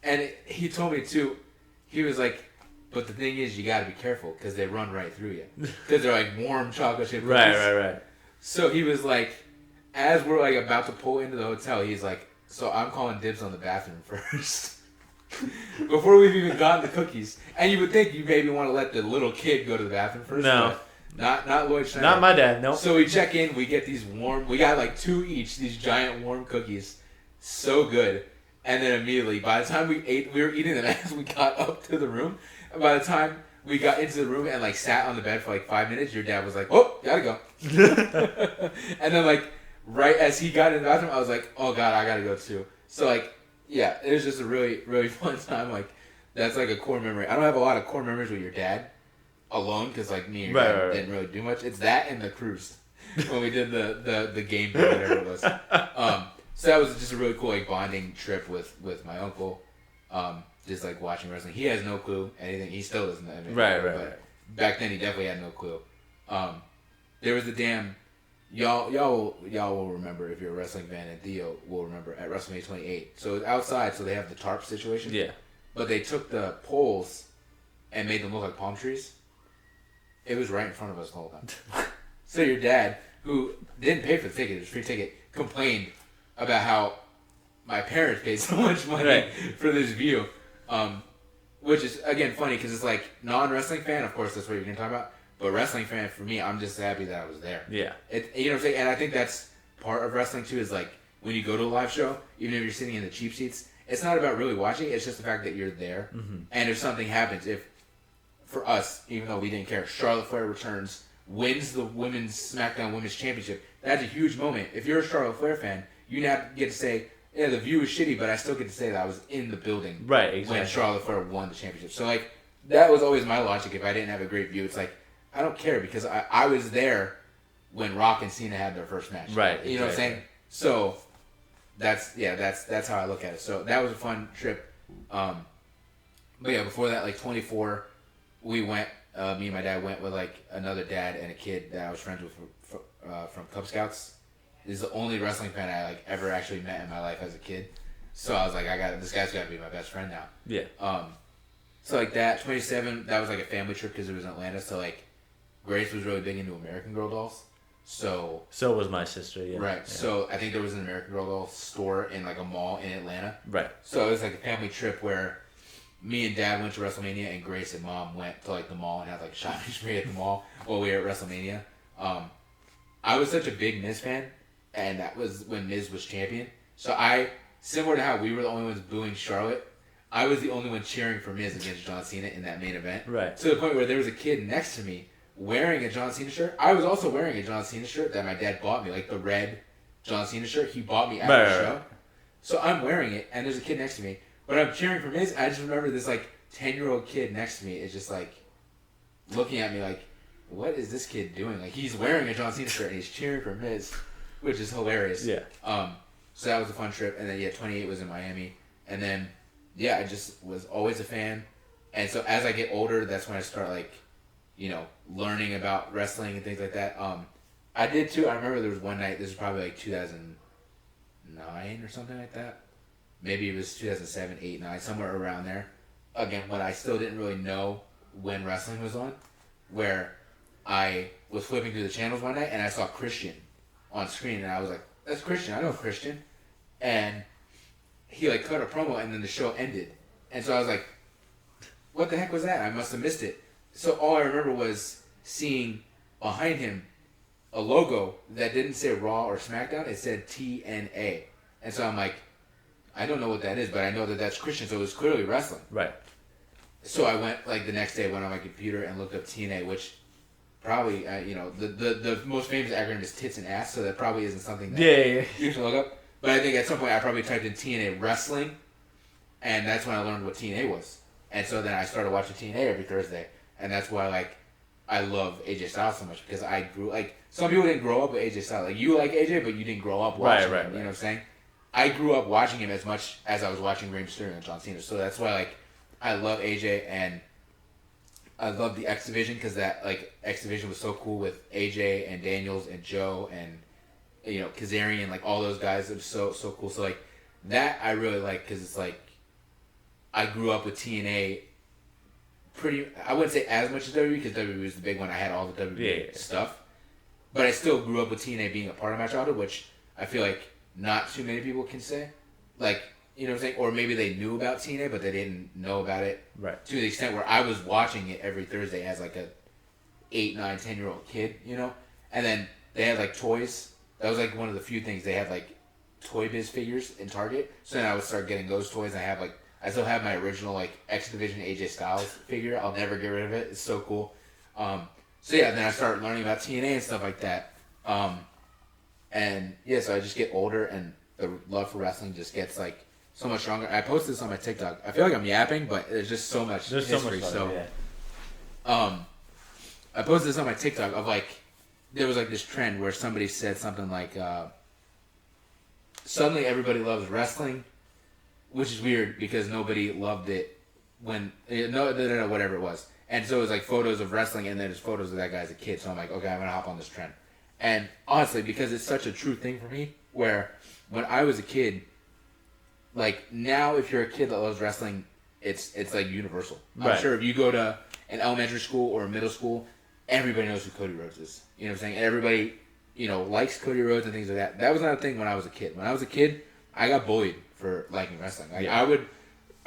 Speaker 2: And he told me too, he was like, but the thing is, you got to be careful because they run right through you. Because they're like warm chocolate chip cookies.
Speaker 3: Right.
Speaker 2: So he was like, as we're like about to pull into the hotel, he's like, so I'm calling dibs on the bathroom first. Before we've even gotten the cookies. And you would think you maybe want to let the little kid go to the bathroom first.
Speaker 3: No.
Speaker 2: Not Lloyd Schneider.
Speaker 3: Not my dad, no.
Speaker 2: So we check in, we get these we got like 2 each, these giant warm cookies. So good. And then immediately, by the time we were eating them as we got up to the room. And by the time we got into the room and like sat on the bed for like 5 minutes, your dad was like, "Oh, gotta go." And then like right as he got in the bathroom, I was like, "Oh God, I gotta go too." So like, yeah, it was just a really, really fun time. Like that's like a core memory. I don't have a lot of core memories with your dad alone because like me and your dad didn't really do much. It's that and the cruise when we did the game or whatever it was. So that was just a really cool like bonding trip with my uncle. Just like watching wrestling. He has no clue anything. He still doesn't. I mean,
Speaker 3: Right.
Speaker 2: Back then he definitely had no clue. There was a damn y'all will remember if you're a wrestling fan, and Theo will remember at WrestleMania 28. So it was outside, so they have the tarp situation.
Speaker 3: Yeah.
Speaker 2: But they took the poles and made them look like palm trees. It was right in front of us the whole time. So your dad, who didn't pay for the ticket, it was a free ticket, complained about how my parents paid so much money for this view. Which is, again, funny because it's like non-wrestling fan, of course, that's what you're going to talk about. But wrestling fan, for me, I'm just happy that I was there.
Speaker 3: Yeah.
Speaker 2: You know what I'm saying? And I think that's part of wrestling, too, is like when you go to a live show, even if you're sitting in the cheap seats, it's not about really watching. It's just the fact that you're there. Mm-hmm. And if something happens, for us, even though we didn't care, Charlotte Flair returns, wins the SmackDown Women's Championship, that's a huge moment. If you're a Charlotte Flair fan, you now get to say, yeah, the view was shitty, but I still get to say that I was in the building when Charlotte Flair won the championship. So, like, that was always my logic. If I didn't have a great view, it's like, I don't care because I was there when Rock and Cena had their first match.
Speaker 3: Right.
Speaker 2: You know what I'm saying? So, that's how I look at it. So, that was a fun trip. But, yeah, before that, like, 24, we went, me and my dad went with, like, another dad and a kid that I was friends with from Cub Scouts. This is the only wrestling fan I like ever actually met in my life as a kid. So I was like, this guy's got to be my best friend now.
Speaker 3: Yeah.
Speaker 2: So like that, 27, that was like a family trip because it was in Atlanta. So like, Grace was really big into American Girl dolls. So
Speaker 3: was my sister, yeah.
Speaker 2: Right.
Speaker 3: Yeah.
Speaker 2: So I think there was an American Girl doll store in like a mall in Atlanta.
Speaker 3: Right.
Speaker 2: So it was like a family trip where me and Dad went to WrestleMania and Grace and Mom went to like the mall and had like a shopping spree at the mall while we were at WrestleMania. I was such a big Miz fan. And that was when Miz was champion. So similar to how we were the only ones booing Charlotte, I was the only one cheering for Miz against John Cena in that main event.
Speaker 3: Right.
Speaker 2: To the point where there was a kid next to me wearing a John Cena shirt. I was also wearing a John Cena shirt that my dad bought me, like the red John Cena shirt. He bought me at the show. So I'm wearing it, and there's a kid next to me. But I'm cheering for Miz. I just remember this like 10-year-old kid next to me is just like looking at me like, what is this kid doing? Like he's wearing a John Cena shirt and he's cheering for Miz. Which is hilarious.
Speaker 3: Yeah.
Speaker 2: So that was a fun trip. And then, 28 was in Miami. And then, I just was always a fan. And so as I get older, that's when I start, like, learning about wrestling and things like that. I did, too. I remember there was one night, this was probably, like, 2009 or something like that. Maybe it was 2007, 8, 9, somewhere around there. Again, when I still didn't really know when wrestling was on. Where I was flipping through the channels one night, and I saw Christian on screen, and I was like, that's Christian, I know Christian. And he like cut a promo and then the show ended. And so I was like, what the heck was that? I must have missed it. So all I remember was seeing behind him a logo that didn't say Raw or SmackDown, it said TNA. And so I'm like, I don't know what that is, but I know that that's Christian, so it was clearly wrestling.
Speaker 3: Right.
Speaker 2: So I went, like the next day, went on my computer and looked up TNA, which probably, the most famous acronym is tits and ass, so that probably isn't something that you should look up. But I think at some point I probably typed in TNA wrestling, and that's when I learned what TNA was. And so then I started watching TNA every Thursday, and that's why I love AJ Styles so much because I grew some people didn't grow up with AJ Styles. Like you like AJ, but you didn't grow up watching him. You know what I'm saying? I grew up watching him as much as I was watching Rey Mysterio and John Cena. So that's why I love AJ and I love the X Division because that X Division was so cool with AJ and Daniels and Joe and Kazarian, all those guys. It was so cool. So that I really like because it's I grew up with TNA. I wouldn't say as much as WWE because WWE was the big one. I had all the WWE stuff, but I still grew up with TNA being a part of my childhood, which I feel like not too many people can say. You know what I'm saying? Or maybe they knew about TNA, but they didn't know about it to the extent where I was watching it every Thursday as a 8, 9, 10-year-old kid, And then they had toys. That was one of the few things they had Toy Biz figures in Target. So then I would start getting those toys. I still have my original like X Division AJ Styles figure. I'll never get rid of it. It's so cool. So yeah, then I started learning about TNA and stuff like that. And yeah, so I just get older and the love for wrestling just gets like so much stronger. I posted this on my TikTok. I feel like I'm yapping, but there's just so much history. I posted this on my TikTok of like, there was like this trend where somebody said something like, suddenly everybody loves wrestling, which is weird because nobody loved it when, no, whatever it was. And so it was like photos of wrestling and then there's photos of that guy as a kid. So I'm like, okay, I'm going to hop on this trend. And honestly, because it's such a true thing for me, where when I was a kid, like now if you're a kid that loves wrestling, it's like universal. I'm sure if you go to an elementary school or a middle school, everybody knows who Cody Rhodes is. You know what I'm saying? And everybody, likes Cody Rhodes and things like that. That was not a thing when I was a kid. When I was a kid, I got bullied for liking wrestling. Like I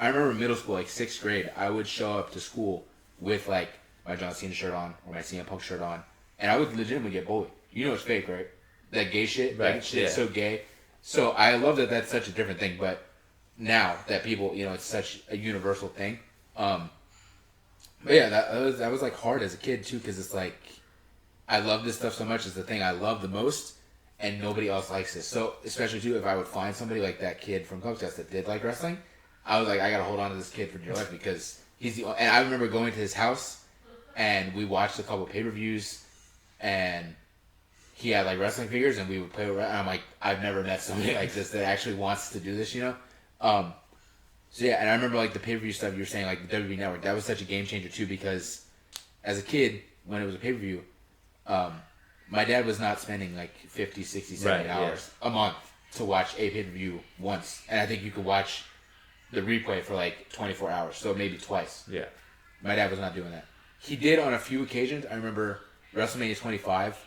Speaker 2: remember in middle school, like 6th grade, I would show up to school with like my John Cena shirt on or my CM Punk shirt on, and I would legitimately get bullied. You know it's fake, right? That gay shit, that shit is so gay. So I love that that's such a different thing, but now that people, it's such a universal thing. But yeah, that was like hard as a kid too, because it's like I love this stuff so much. It's the thing I love the most, and nobody else likes this. So especially too, if I would find somebody like that kid from Cubscast that did like wrestling, I was like, I gotta hold on to this kid for dear life because he's the. And I remember going to his house, and we watched a couple pay-per-views, and he had like wrestling figures, and we would play with. And I'm like, I've never met somebody like this that actually wants to do this, So yeah, and I remember like the pay-per-view stuff you were saying, like the WWE Network. That was such a game changer too, because as a kid, when it was a pay-per-view, my dad was not spending like 50, 60, 70 hours a month to watch a pay-per-view once, and I think you could watch the replay for like 24 hours, so maybe twice.
Speaker 3: Yeah,
Speaker 2: my dad was not doing that. He did on a few occasions. I remember WrestleMania 25.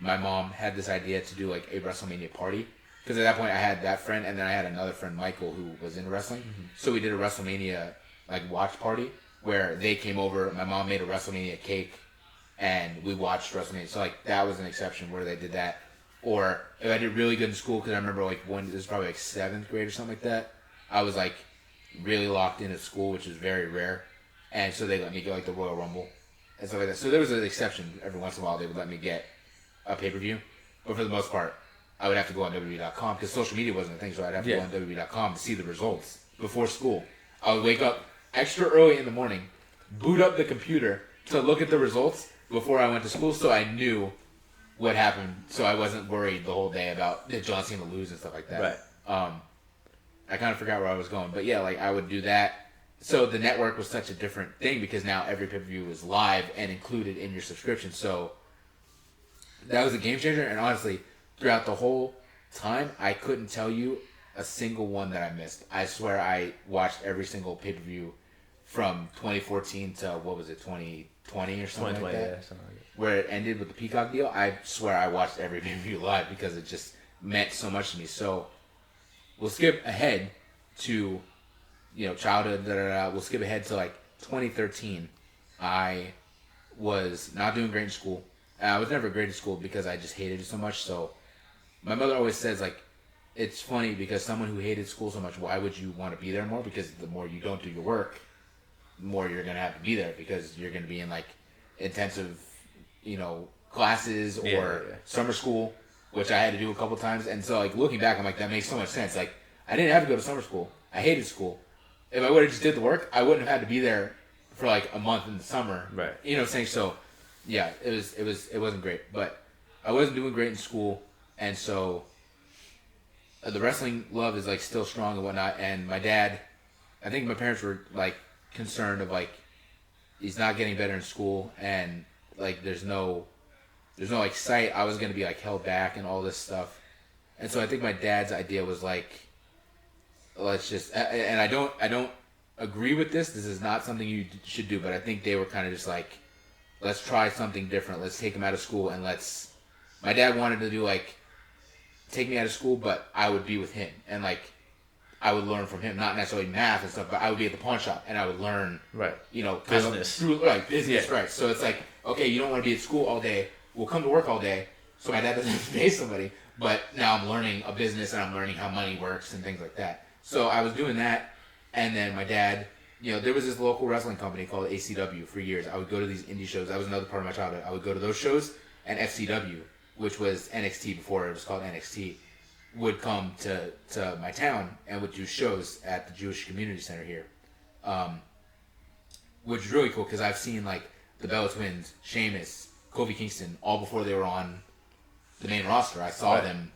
Speaker 2: My mom had this idea to do like a WrestleMania party. Because at that point I had that friend and then I had another friend, Michael, who was into wrestling. Mm-hmm. So we did a WrestleMania like watch party where they came over. My mom made a WrestleMania cake and we watched WrestleMania. So like that was an exception where they did that. Or if I did really good in school, because I remember like this was probably like 7th grade or something like that. I was like really locked in at school, which is very rare. And so they let me get like the Royal Rumble and stuff like that. So there was an exception. Every once in a while they would let me get a pay-per-view. But for the most part, I would have to go on WWE.com because social media wasn't a thing, so I'd have to go on WWE.com to see the results before school. I would wake up extra early in the morning, boot up the computer to look at the results before I went to school, so I knew what happened, so I wasn't worried the whole day about did John Cena lose and stuff like that.
Speaker 3: Right.
Speaker 2: I kind of forgot where I was going, but yeah, like I would do that. So the network was such a different thing because now every pay-per-view is live and included in your subscription. So that was a game changer, and honestly, throughout the whole time, I couldn't tell you a single one that I missed. I swear I watched every single pay-per-view from 2014 to, 2020 or something like that?
Speaker 3: Yeah, something like that.
Speaker 2: Where it ended with the Peacock deal. I swear I watched every pay-per-view live because it just meant so much to me. So we'll skip ahead to, childhood, We'll skip ahead to like 2013. I was not doing great in school. I was never great at school because I just hated it so much. So my mother always says, like, it's funny because someone who hated school so much, why would you want to be there more? Because the more you don't do your work, the more you're going to have to be there because you're going to be in, like, intensive, classes or summer school, which I had to do a couple times. And so, like, looking back, I'm like, that makes so much sense. Like, I didn't have to go to summer school. I hated school. If I would have just did the work, I wouldn't have had to be there for, like, a month in the summer.
Speaker 3: Right.
Speaker 2: You know what I'm saying? So, yeah, it wasn't great. But I wasn't doing great in school. And so the wrestling love is like still strong and whatnot. And my dad, I think my parents were like concerned of like he's not getting better in school and like there's no like sight. I was gonna be like held back and all this stuff. And so I think my dad's idea was like, let's just and I don't agree with this. This is not something you should do. But I think they were kind of just like, let's try something different. Let's take him out of school and let's. My dad wanted to do like. Take me out of school, but I would be with him, and like, I would learn from him, not necessarily math and stuff, but I would be at the pawn shop, and I would learn,
Speaker 3: business,
Speaker 2: business, right? So it's like, okay, you don't want to be at school all day. We'll come to work all day, so my dad doesn't have to pay somebody. But now I'm learning a business and I'm learning how money works and things like that. So I was doing that, and then my dad, there was this local wrestling company called ACW for years. I would go to these indie shows. That was another part of my childhood. I would go to those shows, and FCW, which was NXT before it was called NXT, would come to my town and would do shows at the Jewish Community Center here, which is really cool because I've seen like the Bella Twins, Sheamus, Kofi Kingston, all before they were on the main roster. I saw them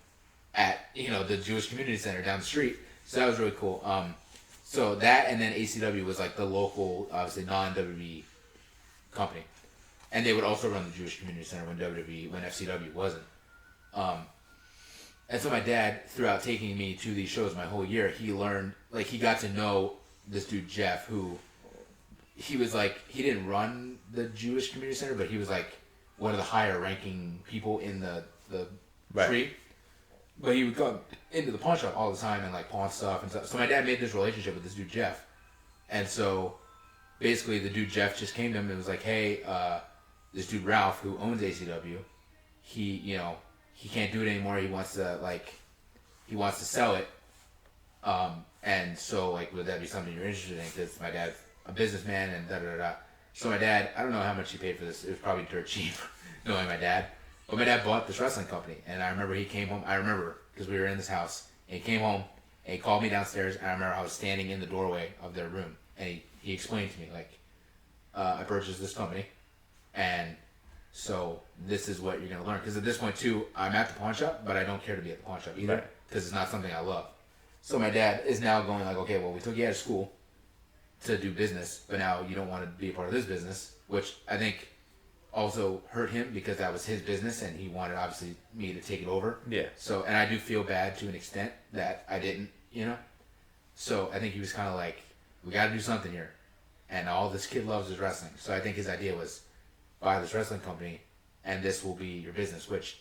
Speaker 2: at the Jewish Community Center down the street, so that was really cool. So that, and then ACW was like the local, obviously non-WWE company, and they would also run the Jewish Community Center when FCW wasn't. And so my dad, throughout taking me to these shows my whole year, he learned, like, he got to know this dude Jeff, who he was like, he didn't run the Jewish Community Center, but he was like one of the higher ranking people in the tree. But he would go into the pawn shop all the time and like pawn stuff and stuff. So my dad made this relationship with this dude Jeff, and so basically the dude Jeff just came to him and was like, "Hey, this dude Ralph, who owns ACW, he can't do it anymore. He wants to sell it. And so like, would that be something you're interested in? Because my dad's a businessman and da da da da." So my dad, I don't know how much he paid for this. It was probably dirt cheap, knowing my dad. But my dad bought this wrestling company, and I remember he came home. I remember because we were in this house, and he came home and he called me downstairs, and I remember I was standing in the doorway of their room, and he explained to me like, I purchased this company, and so this is what you're gonna learn. Because at this point too, I'm at the pawn shop, but I don't care to be at the pawn shop either, because it's not something I love. So my dad is now going like, okay, well, we took you out of school to do business, but now you don't want to be a part of this business, which I think also hurt him because that was his business and he wanted obviously me to take it over.
Speaker 3: Yeah.
Speaker 2: So, and I do feel bad to an extent that I didn't, So I think he was kind of like, we got to do something here. And all this kid loves is wrestling. So I think his idea was buy this wrestling company and this will be your business, which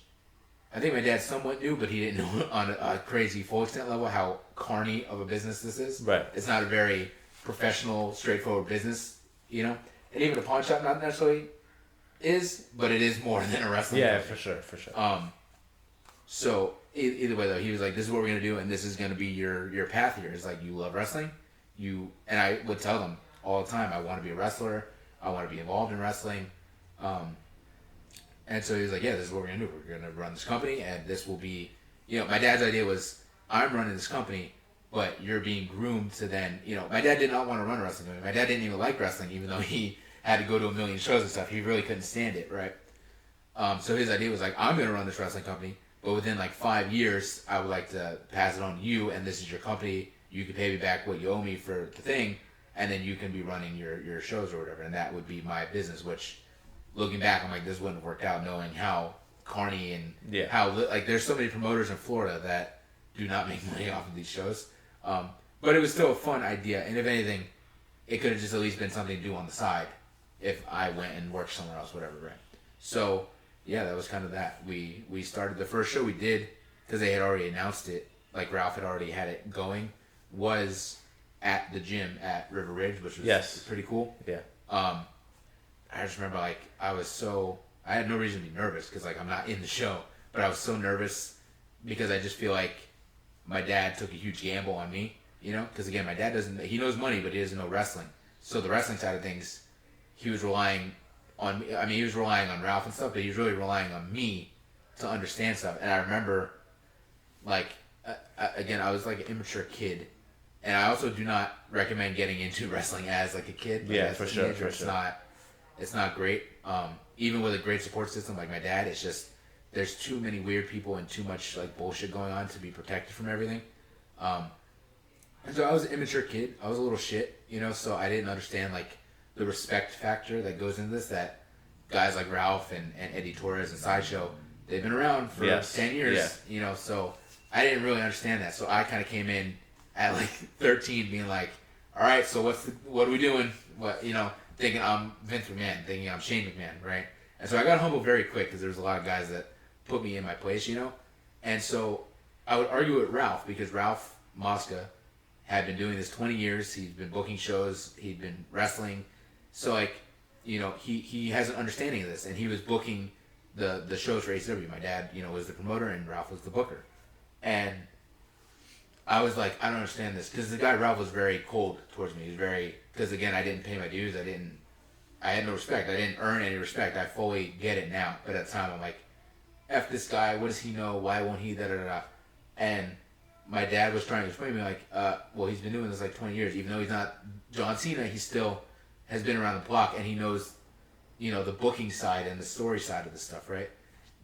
Speaker 2: I think my dad somewhat knew, but he didn't know on a crazy full extent level how carny of a business this is.
Speaker 3: Right.
Speaker 2: It's not a very professional, straightforward business, And even a pawn shop not necessarily is, but it is more than a wrestling company.
Speaker 3: For sure.
Speaker 2: So either way though, he was like, this is what we're going to do, and this is going to be your path here. It's like, you love wrestling, and I would tell them all the time, I want to be a wrestler, I want to be involved in wrestling. And so he was like, yeah, this is what we're going to do. We're going to run this company, and this will be, my dad's idea was, I'm running this company, but you're being groomed to then, my dad did not want to run a wrestling company. My dad didn't even like wrestling, even though he had to go to a million shows and stuff. He really couldn't stand it, right? So his idea was like, I'm going to run this wrestling company, but within like 5 years, I would like to pass it on to you, and this is your company. You can pay me back what you owe me for the thing, and then you can be running your shows or whatever, and that would be my business, which, looking back, I'm like, this wouldn't have worked out, knowing how carny and how, like, there's so many promoters in Florida that do not make money off of these shows. But it was still a fun idea, and if anything, it could have just at least been something to do on the side if I went and worked somewhere else, whatever, right? So, yeah, that was kind of that. We started, the first show we did, because they had already announced it, like Ralph had already had it going, was at the gym at River Ridge, which was pretty cool.
Speaker 3: Yeah.
Speaker 2: I just remember, like, I had no reason to be nervous, because, like, I'm not in the show, but I was so nervous because I just feel like my dad took a huge gamble on me, because, again, my dad he knows money, but he doesn't know wrestling. So the wrestling side of things, he was relying on me. I mean, he was relying on Ralph and stuff, but he was really relying on me to understand stuff. And I remember, like, again, I was like an immature kid, and I also do not recommend getting into wrestling as like a kid. Like,
Speaker 3: yeah, for sure.
Speaker 2: It's not great. Even with a great support system like my dad, it's just there's too many weird people and too much like bullshit going on to be protected from everything. And so I was an immature kid. I was a little shit, so I didn't understand like the respect factor that goes into this, that guys like Ralph and Eddie Torres and Sideshow, they've been around for 10 years, so I didn't really understand that. So I kind of came in at like 13 being like, all right, so what are we doing? Thinking I'm Vince McMahon, thinking I'm Shane McMahon, right? And so I got humbled very quick because there was a lot of guys that put me in my place, And so I would argue with Ralph, because Ralph Mosca had been doing this 20 years. He'd been booking shows. He'd been wrestling. So, like, he has an understanding of this. And he was booking the shows for ACW. My dad, was the promoter and Ralph was the booker. And I was like, I don't understand this. Because the guy, Ralph, was very cold towards me. He was very, because again, I didn't pay my dues. I had no respect. I didn't earn any respect. I fully get it now. But at the time, I'm like, F this guy. What does he know? Why won't he? Da da da. And my dad was trying to explain to me, like, well, he's been doing this like 20 years. Even though he's not John Cena, he still has been around the block and he knows, the booking side and the story side of the stuff, right?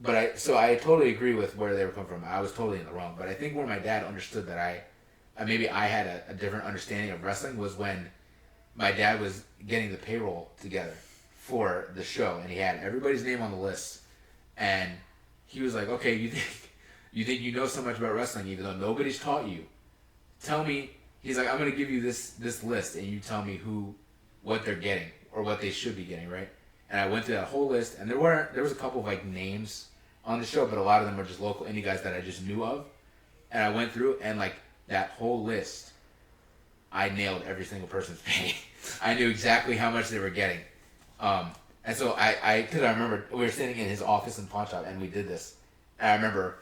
Speaker 2: But I totally agree with where they were coming from. I was totally in the wrong. But I think where my dad understood that I had a different understanding of wrestling was when my dad was getting the payroll together for the show, and he had everybody's name on the list, and he was like, okay, you think you know so much about wrestling even though nobody's taught you. Tell me, he's like, I'm going to give you this list, and you tell me what they're getting or what they should be getting, right? And I went through that whole list, and there was a couple of like names on the show, but a lot of them were just local indie guys that I just knew of. And I went through, and like that whole list, I nailed every single person's pay. I knew exactly how much they were getting. And so because I remember we were sitting in his office in pawn shop, and we did this. And I remember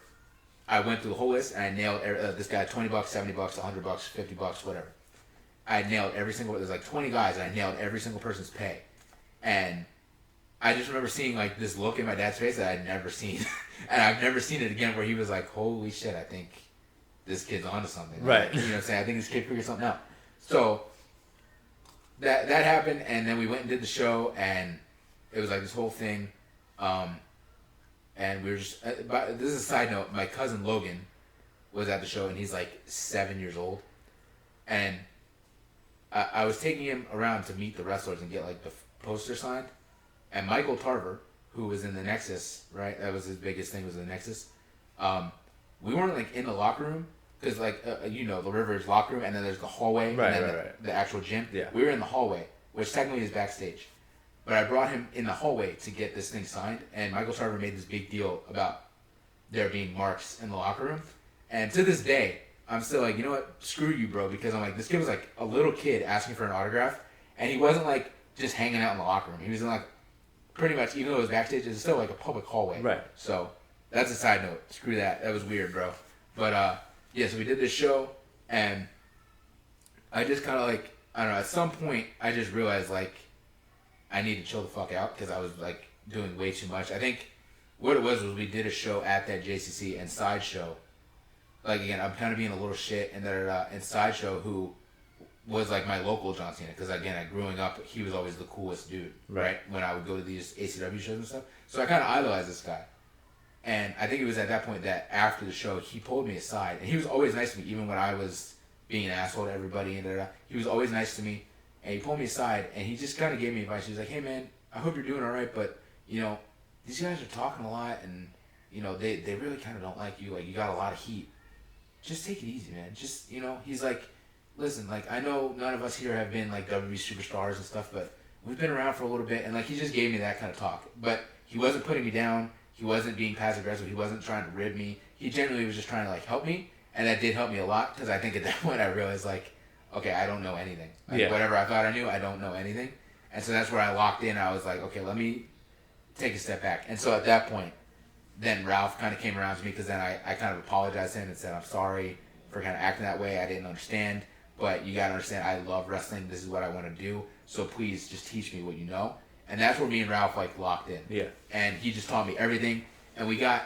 Speaker 2: I went through the whole list, and I nailed this guy $20, $70, $100, $50, whatever. I nailed every single. There's like 20 guys, and I nailed every single person's pay. And I just remember seeing like this look in my dad's face that I'd never seen, and I've never seen it again. Where he was like, "Holy shit, I think this kid's onto something."
Speaker 3: Right.
Speaker 2: You know what I'm saying? I think this kid figured something out. So that happened, and then we went and did the show, and it was like this whole thing. And we were just. This is a side note. My cousin Logan was at the show, and he's like 7 years old, and I was taking him around to meet the wrestlers and get like the poster signed. And Michael Tarver, who was in the Nexus, right? That was his biggest thing, was the Nexus. We weren't like in the locker room because like the Rivers locker room, and then there's the hallway,
Speaker 3: right,
Speaker 2: and then
Speaker 3: right.
Speaker 2: the actual gym.
Speaker 3: Yeah.
Speaker 2: We were in the hallway, which technically is backstage. But I brought him in the hallway to get this thing signed, and Michael Tarver made this big deal about there being marks in the locker room. And to this day, I'm still like, you know what? Screw you, bro, because I'm like, this kid was like a little kid asking for an autograph, and he wasn't like just hanging out in the locker room. He was in like pretty much, even though it was backstage, it's still like a public hallway.
Speaker 3: Right.
Speaker 2: So that's a side note. Screw that. That was weird, bro. But yeah, so we did this show, and I just kind of like, I don't know, at some point I just realized like I need to chill the fuck out because I was like doing way too much. I think what it was we did a show at that JCC, and Sideshow, like again, I'm kind of being a little shit, and Sideshow, who was like my local John Cena, because again, growing up, he was always the coolest dude, right? When I would go to these ACW shows and stuff. So I kind of idolized this guy. And I think it was at that point that after the show, he pulled me aside. And he was always nice to me, even when I was being an asshole to everybody. And he was always nice to me. And he pulled me aside, and he just kind of gave me advice. He was like, hey, man, I hope you're doing all right, but, these guys are talking a lot, and, they really kind of don't like you. Like, you got a lot of heat. Just take it easy, man. Just, he's like, listen, like, I know none of us here have been, like, WWE superstars and stuff, but we've been around for a little bit, and, like, he just gave me that kind of talk. But he wasn't putting me down. He wasn't being passive-aggressive. He wasn't trying to rib me. He genuinely was just trying to, like, help me, and that did help me a lot, because I think at that point I realized, like, okay, I don't know anything. Like, whatever I thought I knew, I don't know anything. And so that's where I locked in. I was like, okay, let me take a step back. And so at that point, then Ralph kind of came around to me, because then I kind of apologized to him and said, I'm sorry for kind of acting that way. I didn't understand. But you got to understand, I love wrestling. This is what I want to do. So please just teach me what you know. And that's where me and Ralph like locked in. Yeah. And he just taught me everything. And we got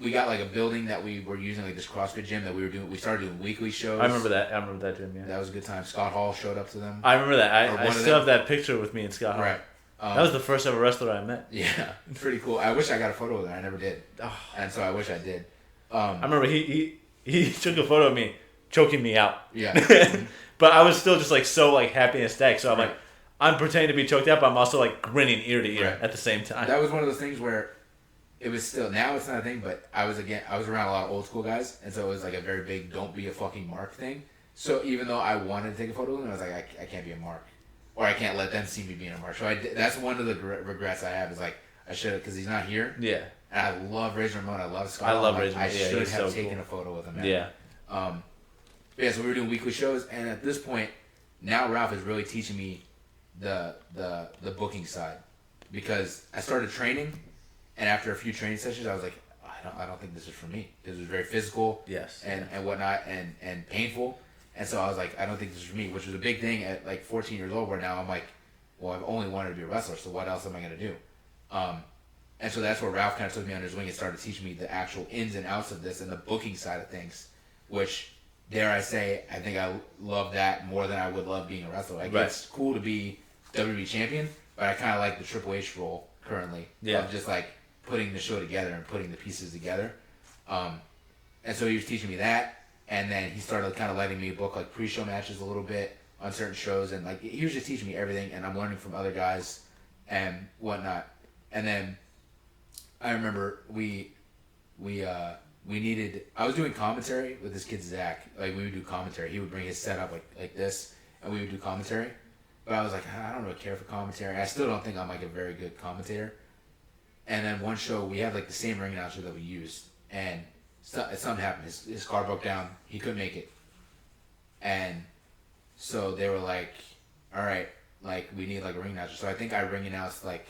Speaker 2: like a building that we were using, like this CrossFit gym that we were doing. We started doing weekly shows.
Speaker 3: I remember that gym, yeah.
Speaker 2: That was a good time. Scott Hall showed up to them.
Speaker 3: I remember that. I still have that picture with me and Scott Hall. Right. That was the first ever wrestler I met.
Speaker 2: Yeah. Pretty cool. I wish I got a photo of that. I never did. And so I wish I did.
Speaker 3: I remember he took a photo of me choking me out.
Speaker 2: Yeah.
Speaker 3: But I was still just like so like happy and ecstatic. So I'm like, I'm pretending to be choked out, but I'm also like grinning ear to ear at the same time.
Speaker 2: That was one of those things where it was still, now it's not a thing, but I was around a lot of old school guys, and so it was like a very big don't be a fucking mark thing. So even though I wanted to take a photo with them, I was like, I can't be a mark. Or I can't let them see me being a mark. So that's one of the regrets I have, is like, I should have, because he's not here. Yeah. And I love Razor Ramon. I love Scott.
Speaker 3: I love Razor Ramon.
Speaker 2: I should have taken a photo with him. Man.
Speaker 3: Yeah.
Speaker 2: Yeah, so we were doing weekly shows, and at this point, now Ralph is really teaching me the booking side, because I started training, And after a few training sessions, I was like, I don't think this is for me. This was very physical,
Speaker 3: Yes.
Speaker 2: and whatnot, and painful. And so I was like, I don't think this is for me, which was a big thing at like 14 years old. Where now I'm like, well, I've only wanted to be a wrestler, so what else am I gonna do? And so that's where Ralph kind of took me under his wing and started teaching me the actual ins and outs of this and the booking side of things, which, dare I say, I think I love that more than I would love being a wrestler. Like, it's cool to be WWE champion, but I kind of like the Triple H role currently of just like putting the show together and putting the pieces together. And so he was teaching me that, and then he started kind of letting me book like pre-show matches a little bit on certain shows, and like he was just teaching me everything, and I'm learning from other guys and whatnot. And then I remember we needed. I was doing commentary with this kid Zach. Like, we would do commentary. He would bring his setup like this, and we would do commentary. But I was like, I don't really care for commentary. I still don't think I'm like a very good commentator. And then one show we had like the same ring announcer that we used, and something happened. His car broke down. He couldn't make it, and so they were like, all right, like we need like a ring announcer. So I think I ring announced like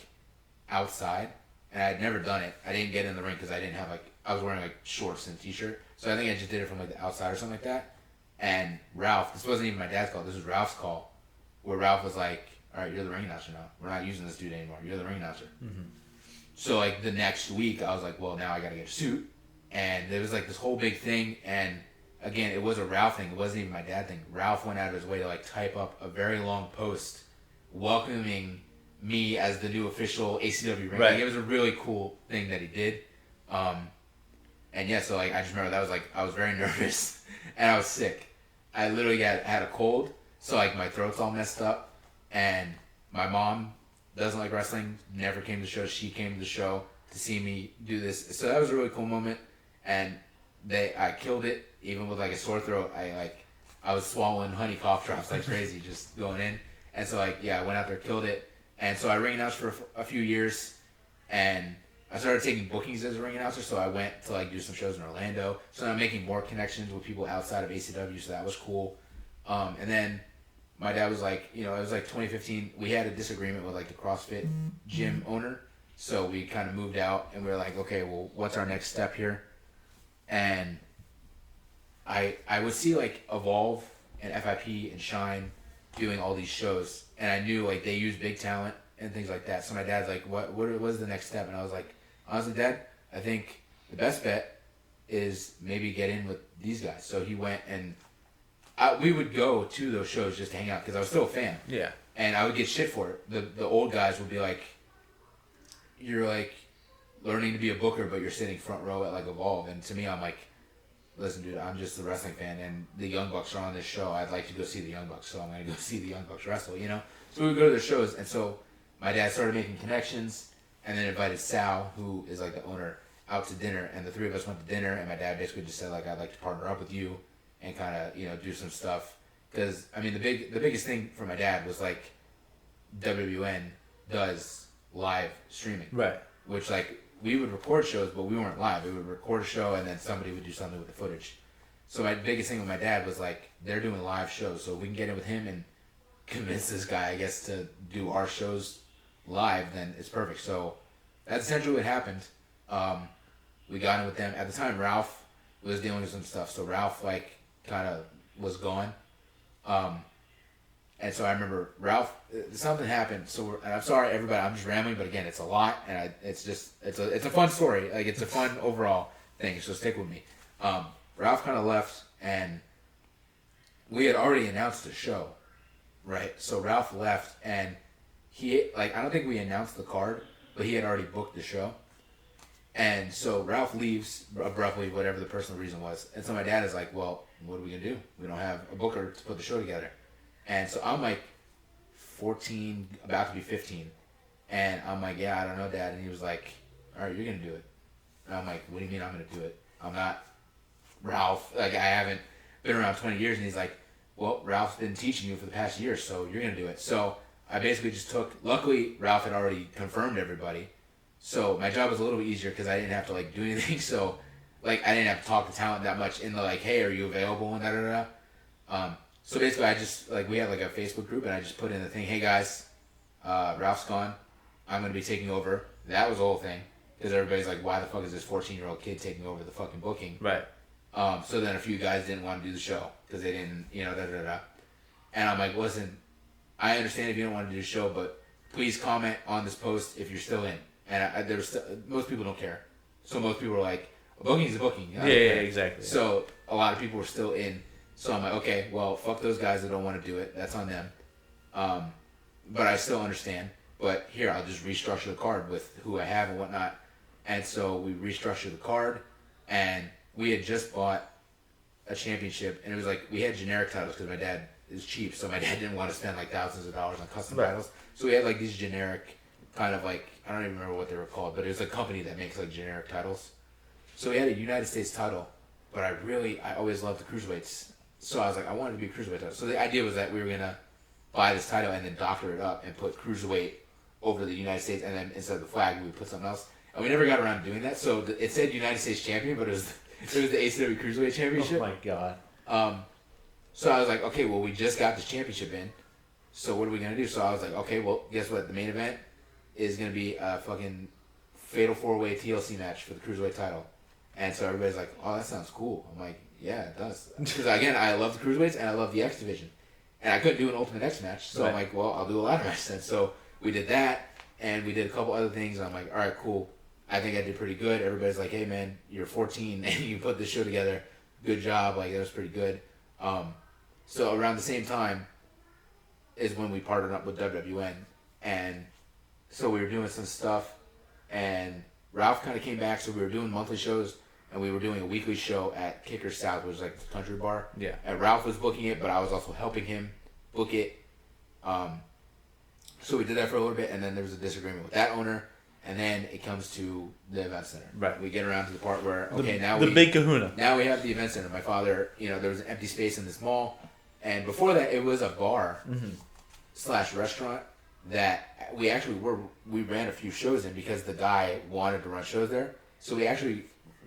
Speaker 2: outside, and I had never done it. I didn't get in the ring because I didn't have like, I was wearing like shorts and a t-shirt. So I think I just did it from like the outside or something like that. And Ralph, this wasn't even my dad's call. This was Ralph's call, where Ralph was like, all right, you're the ring announcer now. We're not using this dude anymore. You're the ring announcer. Mm-hmm. So like the next week, I was like, well, now I got to get a suit. And there was like this whole big thing. And again, it was a Ralph thing. It wasn't even my dad thing. Ralph went out of his way to like type up a very long post welcoming me as the new official ACW ring. Like, it was a really cool thing that he did. And yeah, so like I just remember that was like, I was very nervous and I was sick. I literally had a cold, so like my throat's all messed up, and my mom doesn't like wrestling, never came to the show. She came to the show to see me do this. So that was a really cool moment, and I killed it, even with like a sore throat. I was swallowing honey cough drops like crazy, just going in. And so like, yeah, I went out there, killed it. And so I ring announced for a few years, and I started taking bookings as a ring announcer. So I went to like do some shows in Orlando. So I'm making more connections with people outside of ACW. So that was cool. And then my dad was like, it was like 2015. We had a disagreement with like the CrossFit gym owner. So we kind of moved out, and we were like, okay, well, what's our next step here? And I would see like Evolve and FIP and Shine doing all these shows, and I knew like they use big talent and things like that. So my dad's like, what was the next step? And I was like, honestly, Dad, I think the best bet is maybe get in with these guys. So he went, and we would go to those shows just to hang out because I was still a fan.
Speaker 3: Yeah.
Speaker 2: And I would get shit for it. The old guys would be like, you're like learning to be a booker, but you're sitting front row at like Evolve. And to me, I'm like, listen, dude, I'm just a wrestling fan, and the Young Bucks are on this show. I'd like to go see the Young So I'm going to go see the Young Bucks wrestle, So we would go to the shows, and so my dad started making connections, and then invited Sal, who is like the owner, out to dinner, and the three of us went to dinner, and my dad basically just said, like, I'd like to partner up with you and kind of, do some stuff. Because, I mean, the biggest thing for my dad was, like, WWN does live streaming.
Speaker 3: Right.
Speaker 2: Which, like, we would record shows, but we weren't live. We would record a show, and then somebody would do something with the footage. So my biggest thing with my dad was, like, they're doing live shows, so we can get in with him and convince this guy, I guess, to do our shows live, then it's perfect. So that's essentially what happened. We got in with them. At the time, Ralph was dealing with some stuff, so Ralph, like, kind of was gone. And so I remember Ralph, something happened. So and I'm sorry, everybody, I'm just rambling, but again, it's a lot, and it's a fun story. Like, it's a fun overall thing, so stick with me. Ralph kind of left, and we had already announced the show, right? So Ralph left, and he, like, I don't think we announced the card, but he had already booked the show. And so Ralph leaves abruptly, whatever the personal reason was. And so my dad is like, well, what are we going to do? We don't have a booker to put the show together. And so I'm like 14, about to be 15. And I'm like, yeah, I don't know, Dad. And he was like, all right, you're going to do it. And I'm like, what do you mean I'm going to do it? I'm not Ralph. Like, I haven't been around 20 years. And he's like, well, Ralph's been teaching you for the past year, so you're going to do it. So I basically just luckily, Ralph had already confirmed everybody. So my job was a little bit easier because I didn't have to, like, do anything. So, like, I didn't have to talk to talent that much in the, like, hey, are you available, and da-da-da. So basically, I just, like, we had, like, a Facebook group, and I just put in the thing, hey, guys, Ralph's gone. I'm going to be taking over. That was the whole thing. because everybody's like, why the fuck is this 14-year-old kid taking over the fucking booking?
Speaker 3: Right.
Speaker 2: So then a few guys didn't want to do the show because they didn't, da. And I'm like, listen, I understand if you don't want to do the show, but please comment on this post if you're still in. And most people don't care. So most people are like, a booking is a booking.
Speaker 3: Yeah, exactly.
Speaker 2: So a lot of people were still in. So I'm like, okay, well, fuck those guys that don't want to do it. That's on them. But I still understand. But here, I'll just restructure the card with who I have and whatnot. And so we restructured the card, and we had just bought a championship, and it was like we had generic titles because my dad is cheap, so my dad didn't want to spend like thousands of dollars on custom titles. So we had like these generic kind of like, I don't even remember what they were called, but it was a company that makes like generic titles. So we had a United States title, but I always loved the cruiserweights. So I was like, I wanted to be a cruiserweight title. So the idea was that we were gonna buy this title and then doctor it up and put cruiserweight over the United States, and then instead of the flag, we would put something else. And we never got around to doing that. So it said United States champion, but it was the ACW Cruiserweight Championship.
Speaker 3: Oh my god.
Speaker 2: So I was like, okay, well, we just got this championship in. So what are we gonna do? So I was like, okay, well, guess what? The main event is gonna be a fucking fatal 4-way TLC match for the Cruiserweight title. And so everybody's like, oh, that sounds cool. I'm like, yeah, it does. Because again, I love the Cruiserweights and I love the X division. And I couldn't do an Ultimate X match. So I'm like, well, I'll do a ladder match then. So we did that, and we did a couple other things. I'm like, all right, cool. I think I did pretty good. Everybody's like, hey, man, you're 14 and you put this show together. Good job. Like, that was pretty good. So around the same time is when we partnered up with WWN. And so we were doing some stuff, and Ralph kind of came back. So we were doing monthly shows, and we were doing a weekly show at Kicker South, which was like the country bar.
Speaker 3: Yeah.
Speaker 2: And Ralph was booking it, but I was also helping him book it. So we did that for a little bit, and then there was a disagreement with that owner. And then it comes to the event center.
Speaker 3: Right.
Speaker 2: We get around to the part where,
Speaker 3: the big kahuna.
Speaker 2: Now we have the event center. My father, there was an empty space in this mall. And before that, it was a bar / restaurant that we ran a few shows in because the guy wanted to run shows there. So we actually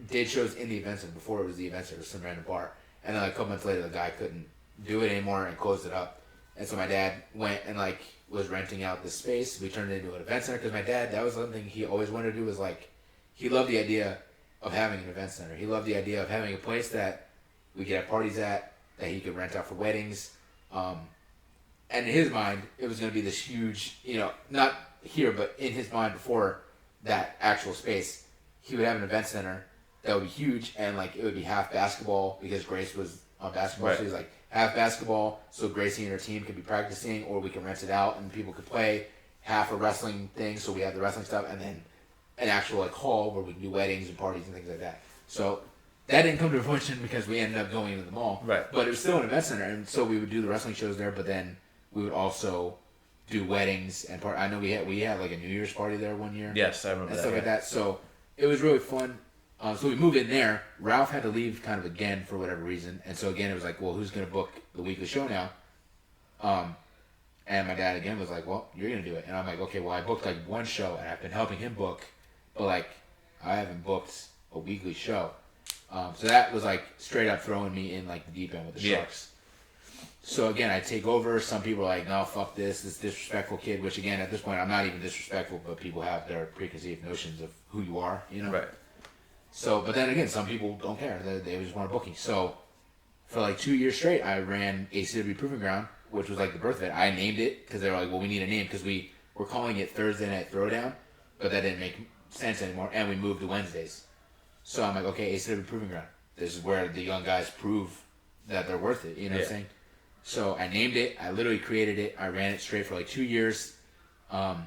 Speaker 2: did shows in the event center before it was the event center, some random bar. And then like a couple months later, the guy couldn't do it anymore and closed it up. And so my dad went and like was renting out this space. We turned it into an event center because my dad, that was something he always wanted to do, was like, he loved the idea of having an event center. He loved the idea of having a place that we could have parties at, that he could rent out for weddings. And in his mind, it was going to be this huge, not here, but in his mind before that actual space, he would have an event center that would be huge, and like it would be half basketball because Grace was on basketball. Right. So he was like, half basketball so Gracie and her team could be practicing, or we can rent it out and people could play. Half a wrestling thing, so we have the wrestling stuff, and then an actual like hall where we can do weddings and parties and things like that. So that didn't come to fruition because we ended up going into the mall.
Speaker 3: Right.
Speaker 2: But it was still an event center, and so we would do the wrestling shows there, but then we would also do weddings and I know we had like a New Year's party there one year.
Speaker 3: Yes, I remember
Speaker 2: and
Speaker 3: that.
Speaker 2: Stuff like that. So it was really fun. So we moved in there. Ralph had to leave kind of again for whatever reason. And so again, it was like, well, who's going to book the weekly show now? And my dad again was like, well, you're going to do it. And I'm like, okay, well, I booked like one show and I've been helping him book, but like I haven't booked a weekly show. So that was like straight up throwing me in like the deep end with the Sharks. So again, I take over. Some people are like, no, fuck this disrespectful kid, which again, at this point, I'm not even disrespectful, but people have their preconceived notions of who you are,
Speaker 3: Right.
Speaker 2: So, but then again, some people don't care. They just want a booking. So, for like 2 years straight, I ran ACW Proving Ground, which was like the birth of it. I named it because they were like, well, we need a name because we were calling it Thursday Night Throwdown, but that didn't make sense anymore, and we moved to Wednesdays. So I'm like, okay, ACW Proving Ground. This is where the young guys prove that they're worth it. You know what I'm saying? So I named it. I literally created it. I ran it straight for like 2 years. So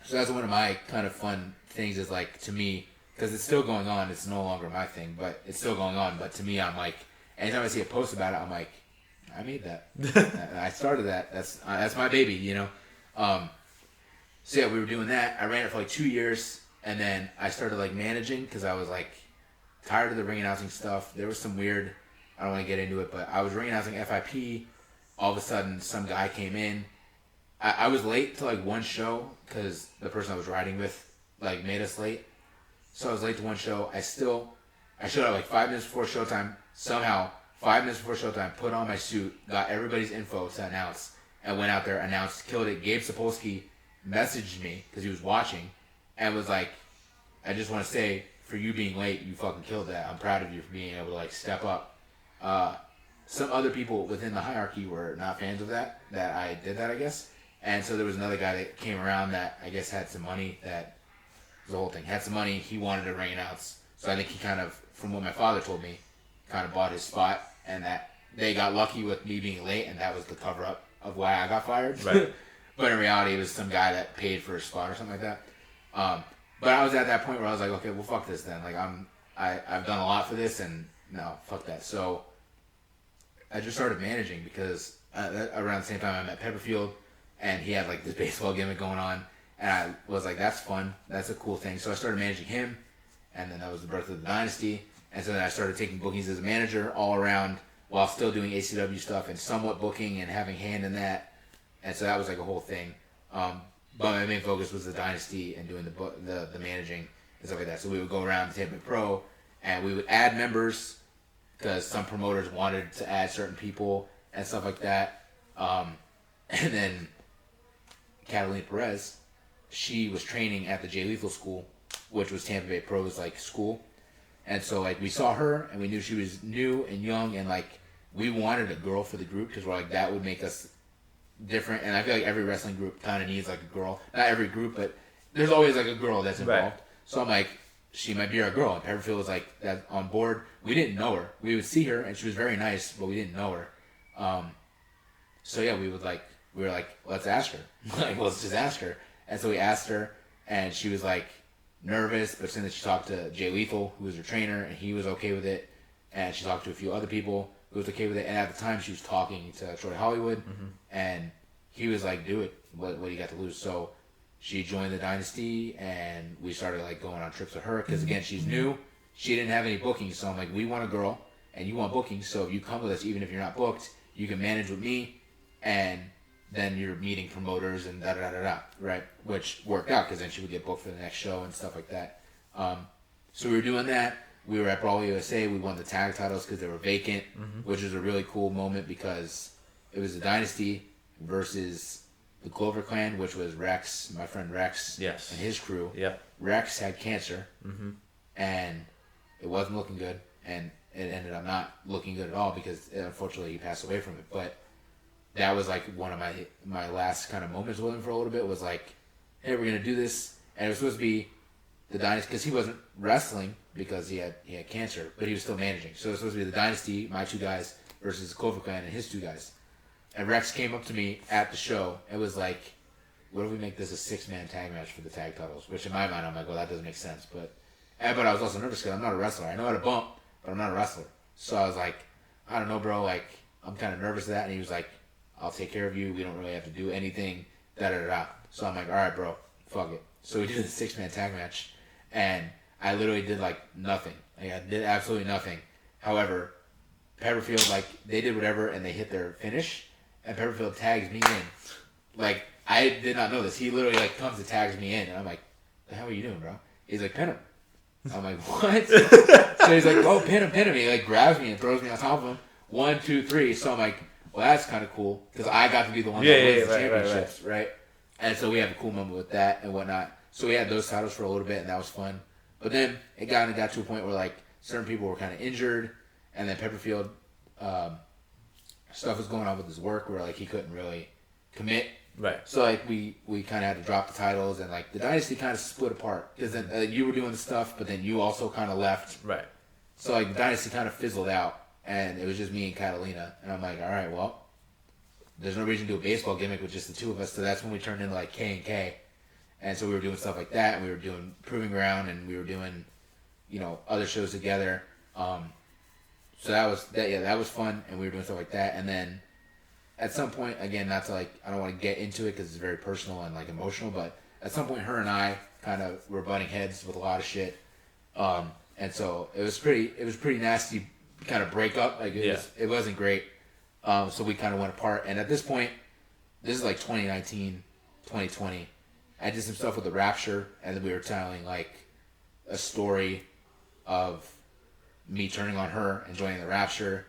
Speaker 2: that's one of my kind of fun things is like, to me, because it's still going on. It's no longer my thing, but it's still going on. But to me, I'm like, anytime I see a post about it, I'm like, I made that. I started that. That's my baby, So yeah, we were doing that. I ran it for like 2 years, and then I started like managing because I was like tired of the ring announcing stuff. There was some weird, I don't want to get into it, but I was ring announcing FIP. All of a sudden, some guy came in. I was late to like one show because the person I was riding with like made us late. So I was late to one show. I showed up like 5 minutes before showtime. Somehow, 5 minutes before showtime, put on my suit, got everybody's info to announce, and went out there, announced, killed it. Gabe Sapolsky messaged me because he was watching, and was like, I just want to say, for you being late, you fucking killed that. I'm proud of you for being able to like step up. Some other people within the hierarchy were not fans of that I did that, I guess. And so there was another guy that came around that I guess had some money, that the whole thing had some money. He wanted to ring announce. So I think he kind of, from what my father told me, kind of bought his spot, and that they got lucky with me being late, and that was the cover up of why I got fired.
Speaker 3: Right.
Speaker 2: But in reality, it was some guy that paid for a spot or something like that. But I was at that point where I was like, okay, well, fuck this then. Like I've done a lot for this, and no, fuck that. So I just started managing because around the same time I met Pepperfield, and he had like this baseball gimmick going on, and I was like, that's fun, that's a cool thing. So I started managing him, and then that was the birth of the Dynasty. And so then I started taking bookings as a manager all around while still doing ACW stuff and somewhat booking and having hand in that. And so that was like a whole thing. But my main focus was the Dynasty and doing the managing and stuff like that. So we would go around the Tampa Pro, and we would add members because some promoters wanted to add certain people and stuff like that. And then Catalina Perez, she was training at the Jay Lethal School, which was Tampa Bay Pro's like school. And so like we saw her, and we knew she was new and young, and like we wanted a girl for the group because we're like, that would make us different. And I feel like every wrestling group kind of needs like a girl. Not every group, but there's always like a girl that's involved.
Speaker 3: Right.
Speaker 2: So I'm like, she might be our girl. And Pepperfield was like that on board. We didn't know her. We would see her, and she was very nice, but we didn't know her. So yeah, we were like, let's ask her. Like, let's just ask her. And so we asked her, and she was like nervous, but then she talked to Jay Lethal, who was her trainer, and he was okay with it. And she talked to a few other people who was okay with it. And at the time, she was talking to Troy Hollywood, and he was like, do it. What do you got to lose? So she joined the Dynasty, and we started like going on trips with her because again, she's new. She didn't have any bookings, so I'm like, we want a girl, and you want bookings. So if you come with us, even if you're not booked, you can manage with me, and then you're meeting promoters and da-da-da-da-da, right? Which worked out because then she would get booked for the next show and stuff like that. So we were doing that. We were at Brawl USA. We won the tag titles because they were vacant, which was a really cool moment because it was the Dynasty versus the Clover Clan, which was Rex, my friend Rex,
Speaker 3: Yes.
Speaker 2: and his crew.
Speaker 3: Yep.
Speaker 2: Rex had cancer, and it wasn't looking good, and it ended up not looking good at all because unfortunately he passed away from it. But that was like one of my last kind of moments with him for a little bit, was like, hey, we're gonna do this, and it was supposed to be the Dynasty because he wasn't wrestling because he had cancer, but he was still managing. So it was supposed to be the Dynasty, my two guys, versus the Clover Clan and his two guys. And Rex came up to me at the show and was like, what if we make this a 6-man tag match for the tag titles? Which in my mind, I'm like, well, that doesn't make sense. But I was also nervous because I'm not a wrestler. I know how to bump, but I'm not a wrestler. So I was like, I don't know, bro. Like, I'm kind of nervous of that. And he was like, I'll take care of you. We don't really have to do anything. Da-da-da-da. So I'm like, all right, bro. Fuck it. So we did a 6-man tag match. And I literally did, like, nothing. Like, I did absolutely nothing. However, Pepperfield, like, they did whatever, and they hit their finish. And Pepperfield tags me in. Like, I did not know this. He literally, like, comes and tags me in. And I'm like, the hell are you doing, bro? He's like, pin him. I'm like, what? So he's like, oh, pin him. He, like, grabs me and throws me on top of him. 1, 2, 3. So I'm like, well, that's kind of cool. Because I got to be the one that wins the championships, right? And so we have a cool moment with that and whatnot. So we had those titles for a little bit, and that was fun. But then it got to a point where, like, certain people were kind of injured. And then Pepperfield, stuff was going on with his work where, like, he couldn't really commit.
Speaker 3: Right.
Speaker 2: So, like, we kind of had to drop the titles, and, like, the Dynasty kind of split apart. Because then you were doing the stuff, but then you also kind of left.
Speaker 3: Right.
Speaker 2: So, like, the Dynasty kind of fizzled out, and it was just me and Catalina. And I'm like, all right, well, there's no reason to do a baseball gimmick with just the two of us. So that's when we turned into, like, K&K. And so we were doing stuff like that, and we were doing Proving Ground, and we were doing, you know, other shows together. So that was fun, and we were doing stuff like that. And then at some point, again, not to, like, I don't want to get into it because it's very personal and, like, emotional, but at some point, her and I kind of were butting heads with a lot of shit. And so it was pretty nasty kind of breakup. Like, it wasn't great. So we kind of went apart. And at this point, this is like 2019, 2020. I did some stuff with the Rapture, and then we were telling, like, a story of me turning on her and joining the Rapture.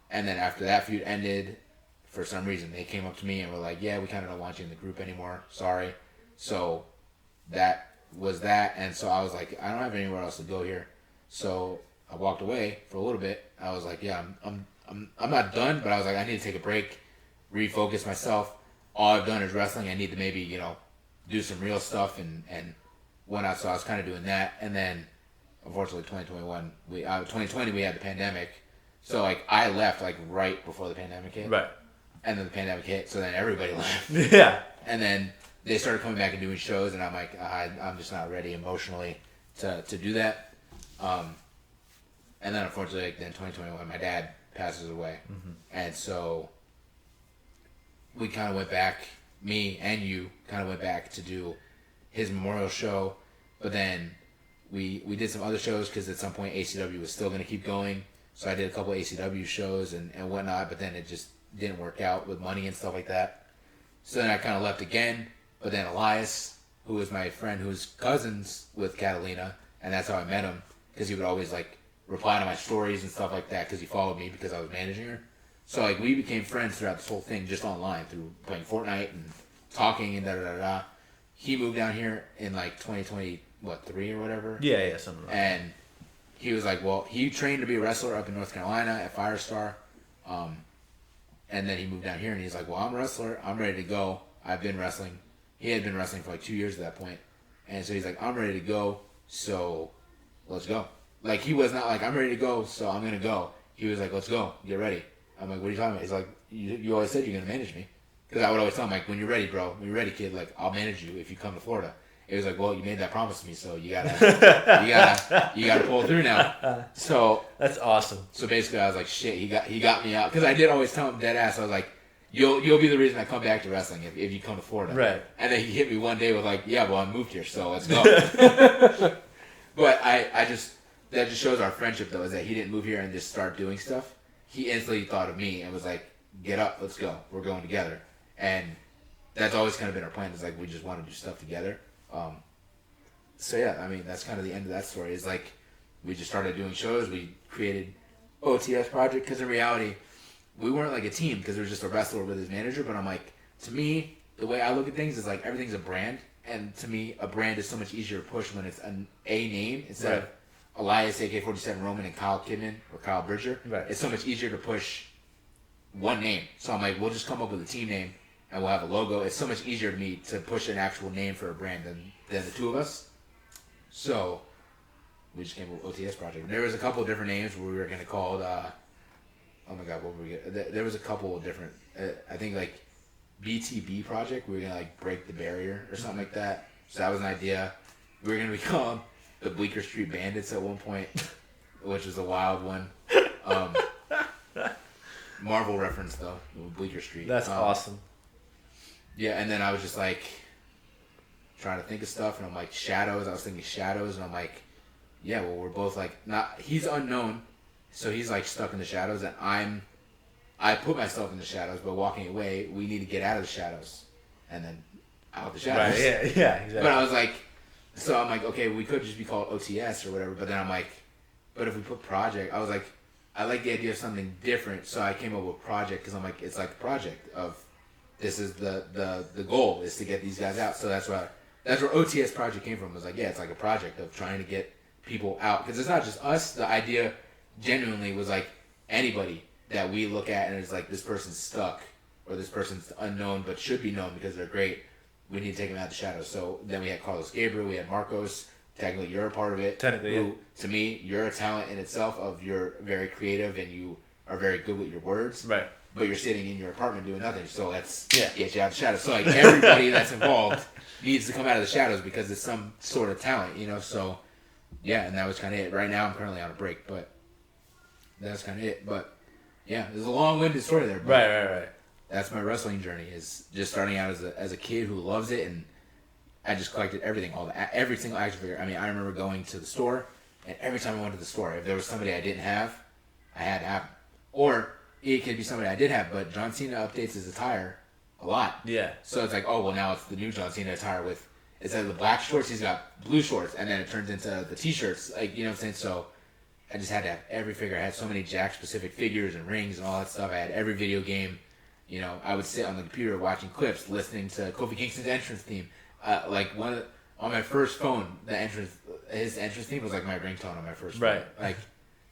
Speaker 2: And then after that feud ended, for some reason, they came up to me and were like, yeah, we kind of don't want you in the group anymore. Sorry. So that was that, and so I was like, I don't have anywhere else to go here, so I walked away for a little bit. I was like, yeah, I'm not done, but I was like, I need to take a break, refocus myself. All I've done is wrestling. I need to maybe, do some real stuff and whatnot. So I was kind of doing that, and then unfortunately 2020 we had the pandemic, so like I left like right before the pandemic hit,
Speaker 3: Right.
Speaker 2: and then the pandemic hit, so then everybody left.
Speaker 3: Yeah.
Speaker 2: And then they started coming back and doing shows, and I'm like, I'm just not ready emotionally to do that. And then unfortunately, like, then 2021, my dad passes away, and so we kind of went back. Me and you kind of went back to do his memorial show, but then we did some other shows because at some point ACW was still going to keep going. So I did a couple of ACW shows and whatnot, but then it just didn't work out with money and stuff like that. So then I kind of left again, but then Elias, who was my friend who's cousins with Catalina, and that's how I met him, because he would always like reply to my stories and stuff like that because he followed me because I was managing her. So like we became friends throughout this whole thing just online through playing Fortnite and talking and da-da-da-da. He moved down here in like 2020, 3 or whatever?
Speaker 3: Yeah, something like that.
Speaker 2: And he was like, well, he trained to be a wrestler up in North Carolina at Firestar. And then he moved down here and he's like, well, I'm a wrestler. I'm ready to go. I've been wrestling. He had been wrestling for like 2 years at that point. And so he's like, I'm ready to go. So let's go. Like he was not like, I'm ready to go. So I'm going to go. He was like, let's go. Get ready. I'm like, what are you talking about? He's like, you always said you're going to manage me. Because I would always tell him, like, when you're ready, bro, when you're ready, kid, like, I'll manage you if you come to Florida. It was like, well, you made that promise to me, so you gotta pull through now. So
Speaker 3: that's awesome.
Speaker 2: So basically, I was like, shit, he got me out, because I did always tell him dead ass. I was like, you'll be the reason I come back to wrestling if you come to Florida.
Speaker 3: Right.
Speaker 2: And then he hit me one day with like, yeah, well, I moved here, so let's go. But that just shows our friendship though, is that he didn't move here and just start doing stuff. He instantly thought of me and was like, get up, let's go, we're going together. And that's always kind of been our plan, is like we just want to do stuff together. So yeah, I mean, that's kind of the end of that story, is like we just started doing shows. We created OTS Project because in reality we weren't like a team, because there was just a wrestler with his manager. But I'm like, to me, the way I look at things is like everything's a brand, and to me a brand is so much easier to push when it's a name instead of Elias, AK-47 Roman, and Kyle Kidman or Kyle Bridger.
Speaker 3: Right.
Speaker 2: It's so much easier to push one name. So I'm like, we'll just come up with a team name and we'll have a logo. It's so much easier to me to push an actual name for a brand than the two of us. So we just came up with OTS Project. There was a couple of different names where we were going to call it, oh my God, what were we going to, there was a couple of different, I think like BTB Project. We were going to like break the barrier or something like that. So that was an idea. We were going to be called the Bleecker Street Bandits at one point, which was a wild one. Marvel reference though, Bleecker Street.
Speaker 3: That's awesome.
Speaker 2: Yeah, and then I was just like trying to think of stuff, and I'm like, Shadows. I was thinking Shadows, and I'm like, yeah, well, we're both like he's unknown, so he's like stuck in the shadows, and I put myself in the shadows, but walking away, we need to get out of the shadows, and then out of the shadows.
Speaker 3: Right, yeah, exactly.
Speaker 2: But I was like, so I'm like, okay, we could just be called OTS or whatever, but then I'm like, but if we put Project, I was like, I like the idea of something different, so I came up with Project, because I'm like, it's like a project of, this is the goal, is to get these guys out. So that's where OTS Project came from. It was like, yeah, it's like a project of trying to get people out, because it's not just us. The idea genuinely was like anybody that we look at and it's like, this person's stuck or this person's unknown but should be known because they're great, we need to take them out of the shadows. So then we had Carlos Gabriel, we had Marcos. Technically, you're a part of it.
Speaker 3: Technically,
Speaker 2: who, to me, you're a talent in itself. Of you're very creative and you are very good with your words.
Speaker 3: Right.
Speaker 2: But you're sitting in your apartment doing nothing. So let's
Speaker 3: get
Speaker 2: you out of the shadows. So like everybody that's involved needs to come out of the shadows because it's some sort of talent, you know. So yeah, and that was kind of it. Right now, I'm currently on a break, but that's kind of it. But yeah, there's a long-winded story there. But
Speaker 3: Right.
Speaker 2: That's my wrestling journey. Is just starting out as a kid who loves it, and I just collected everything, every single action figure. I mean, I remember going to the store, and every time I went to the store, if there was somebody I didn't have, I had to have them. Or it could be somebody I did have, but John Cena updates his attire a lot.
Speaker 3: Yeah.
Speaker 2: So it's like, oh, well, now it's the new John Cena attire with, instead of the black shorts, he's got blue shorts, and then it turns into the T-shirts. Like, you know what I'm saying? So I just had to have every figure. I had so many Jack-specific figures and rings and all that stuff. I had every video game. You know, I would sit on the computer watching clips, listening to Kofi Kingston's entrance theme. Like on my first phone, his entrance theme was like my ringtone on my first phone.
Speaker 3: Right.
Speaker 2: Like,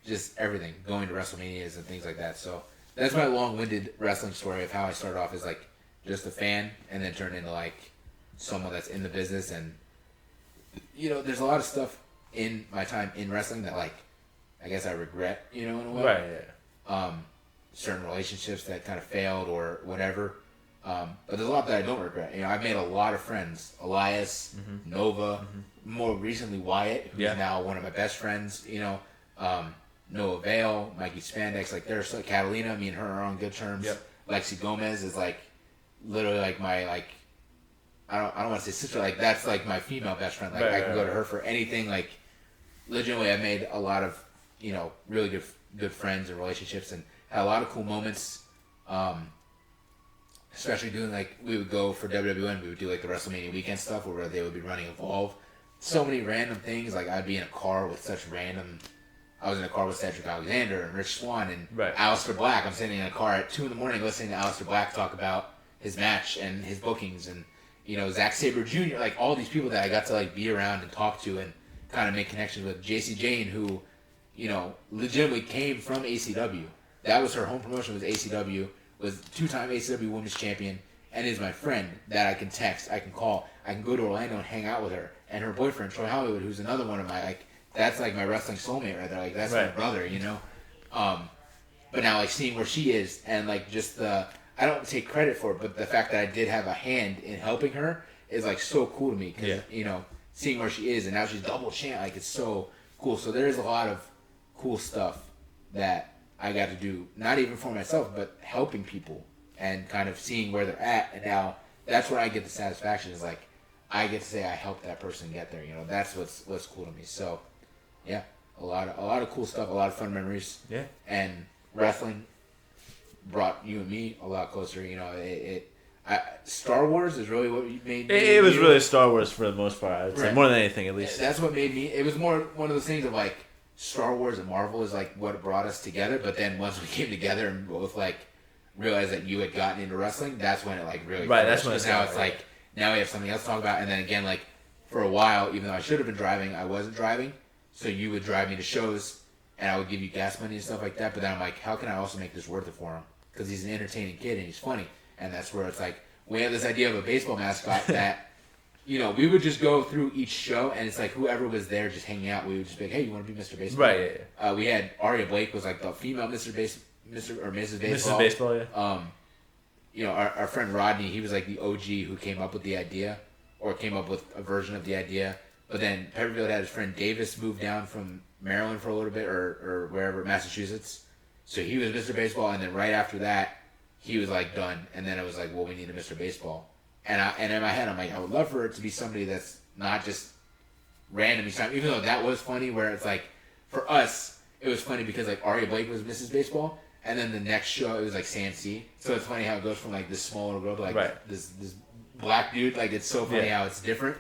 Speaker 2: just everything, going to WrestleManias and things like that. So that's my long-winded wrestling story of how I started off as like just a fan and then turned into like someone that's in the business. And you know, there's a lot of stuff in my time in wrestling that like I guess I regret, you know, in a way.
Speaker 3: Right. Yeah.
Speaker 2: Certain relationships that kind of failed or whatever. But there's a lot that I don't regret. You know, I've made a lot of friends. Elias, Nova, more recently Wyatt, who's now one of my best friends. You know, Noah Vale, Mikey Spandex, like there's like Catalina. Me and her are on good terms.
Speaker 3: Yep.
Speaker 2: Lexi Gomez is like literally like my like I don't want to say sister, like that's like my female best friend. Like I can go to her for anything. Like legitimately, I made a lot of really good friends and relationships and had a lot of cool moments. Especially doing like we would go for WWN, we would do like the WrestleMania weekend stuff where they would be running Evolve. So many random things. Like I'd be in a car with such random. I was in a car with Cedric Alexander and Rich Swann and Aleister Black. I'm sitting in a car at 2 a.m. listening to Aleister Black talk about his match and his bookings and Zack Sabre Jr. Like all these people that I got to like be around and talk to and kind of make connections with. JC Jane, who legitimately came from ACW. That was her home promotion, was ACW. Was 2-time ACW Women's Champion, and is my friend that I can text, I can call, I can go to Orlando and hang out with her, and her boyfriend Troy Hollywood, who's another one of my like, that's like my wrestling soulmate right there, like that's my brother, But now like seeing where she is and like just I don't take credit for it, but the fact that I did have a hand in helping her is like so cool to me because seeing where she is and now she's double champ, like it's so cool. So there's a lot of cool stuff that I got to do, not even for myself, but helping people and kind of seeing where they're at. And now that's where I get the satisfaction is like, I get to say I helped that person get there. That's what's cool to me. So, yeah, a lot of cool stuff, a lot of fun memories.
Speaker 3: Yeah.
Speaker 2: And wrestling brought you and me a lot closer. Star Wars is really what made me.
Speaker 3: It was really Star Wars for the most part. I would say more than anything, at least.
Speaker 2: That's what made me. It was more one of those things of like. Star Wars and Marvel is like what brought us together, but then once we came together and both like realized that you had gotten into wrestling, that's when it like really
Speaker 3: that's when
Speaker 2: now it's like now we have something else to talk about. And then again, like for a while, even though I should have been driving, I wasn't driving, so you would drive me to shows and I would give you gas money and stuff like that. But then I'm like, how can I also make this worth it for him? Because he's an entertaining kid and he's funny, and that's where it's like we have this idea of a baseball mascot that. We would just go through each show, and it's like whoever was there just hanging out, we would just be like, hey, you want to be Mr. Baseball?
Speaker 3: Right, yeah.
Speaker 2: We had Aria Blake was like the female Mr. or Mrs. Baseball.
Speaker 3: Mrs. Baseball, yeah.
Speaker 2: Our friend Rodney, he was like the OG who came up with the idea, or came up with a version of the idea. But then Pepperfield had his friend Davis move down from Maryland for a little bit, or wherever, Massachusetts. So he was Mr. Baseball, and then right after that, he was like done. And then it was like, well, we need a Mr. Baseball. And in my head, I'm like, I would love for it to be somebody that's not just random each time. Even though that was funny, where it's like, for us, it was funny because like Aria Blake was Mrs. Baseball, and then the next show it was like Sancy. So it's funny how it goes from like this small little girl to like this black dude. Like it's so funny how it's different.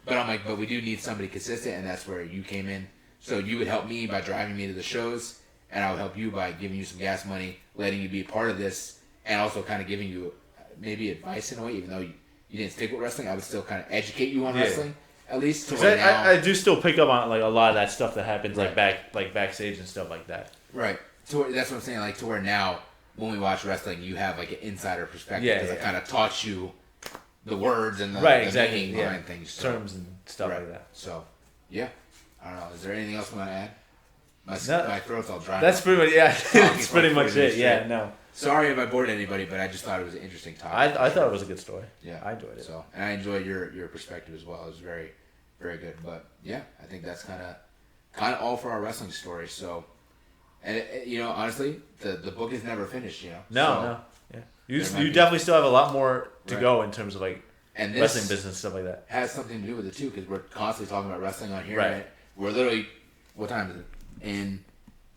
Speaker 2: But I'm like, but we do need somebody consistent, and that's where you came in. So you would help me by driving me to the shows, and I would help you by giving you some gas money, letting you be a part of this, and also kind of giving you maybe advice in a way, even though you didn't stick with wrestling, I would still kind of educate you on wrestling, at least.
Speaker 3: I do still pick up on like a lot of that stuff that happens like backstage and stuff like that.
Speaker 2: Right. So that's what I'm saying. Like to where now, when we watch wrestling, you have like an insider perspective because I kind of taught you the words and the meaning behind things,
Speaker 3: terms and stuff like that.
Speaker 2: So, yeah. I don't know. Is there anything else you want to add? My throat's all dry.
Speaker 3: That's pretty much That's pretty much it. Yeah. No.
Speaker 2: Sorry if I bored anybody, but I just thought it was an interesting topic.
Speaker 3: I thought it was a good story.
Speaker 2: Yeah,
Speaker 3: I enjoyed it.
Speaker 2: So, and I enjoyed your perspective as well. It was very, very good. But yeah, I think that's kind of all for our wrestling story. So, and honestly, the book is never finished.
Speaker 3: No. Yeah, you definitely still have a lot more to go in terms of like
Speaker 2: and
Speaker 3: wrestling business stuff like that.
Speaker 2: Has something to do with it too, because we're constantly talking about wrestling on here. Right. We're literally, what time is it? In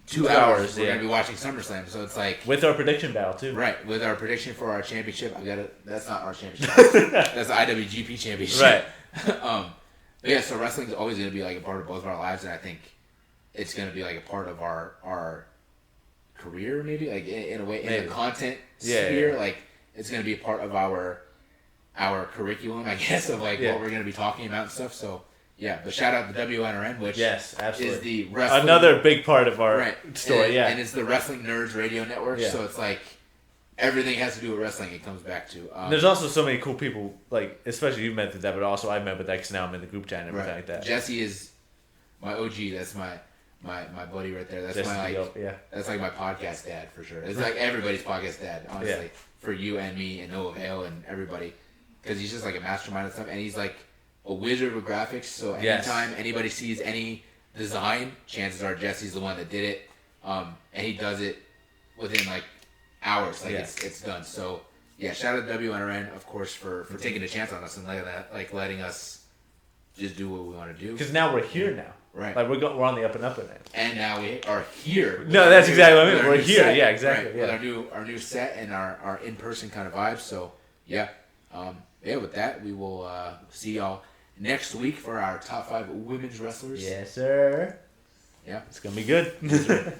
Speaker 2: 2 hours, we're gonna be watching SummerSlam, so it's like
Speaker 3: with our prediction battle too. Right,
Speaker 2: with our prediction for our championship. That's not our championship. That's the IWGP championship.
Speaker 3: Right.
Speaker 2: But yeah, so wrestling is always gonna be like a part of both of our lives, and I think it's gonna be like a part of our career, maybe like in a way, in the content sphere. Like it's gonna be a part of our our curriculum, I guess, of like what we're gonna be talking about and stuff. So yeah, but shout out to WNRN, which is the wrestling,
Speaker 3: another big part of our story.
Speaker 2: And it's the Wrestling Nerds Radio Network. So it's like everything has to do with wrestling. It comes back to.
Speaker 3: There's also so many cool people, like especially you met with that, but also I met with that because now I'm in the group chat and everything like that.
Speaker 2: Jesse is my OG. That's my buddy right there. That's my that's like my podcast dad for sure. It's like everybody's podcast dad, honestly, for you and me and Noah Hale and everybody, because he's just like a mastermind and stuff, and he's like a wizard with graphics. So anytime anybody sees any design, chances are Jesse's the one that did it, and he does it within like hours. Like it's done. So yeah, shout out to WNRN, of course, for taking a chance on us and letting us just do what we want to do.
Speaker 3: Because now we're here now.
Speaker 2: Right.
Speaker 3: Like we're on the up and up now.
Speaker 2: And now we are here.
Speaker 3: No, that's exactly what I mean. We're here.
Speaker 2: Set,
Speaker 3: yeah, exactly.
Speaker 2: Right, with our new set and our in-person kind of vibes. So yeah. With that, we will see y'all next week for our top 5 women's wrestlers.
Speaker 3: Yes, sir.
Speaker 2: Yeah.
Speaker 3: It's gonna be good.
Speaker 2: Yes, sir.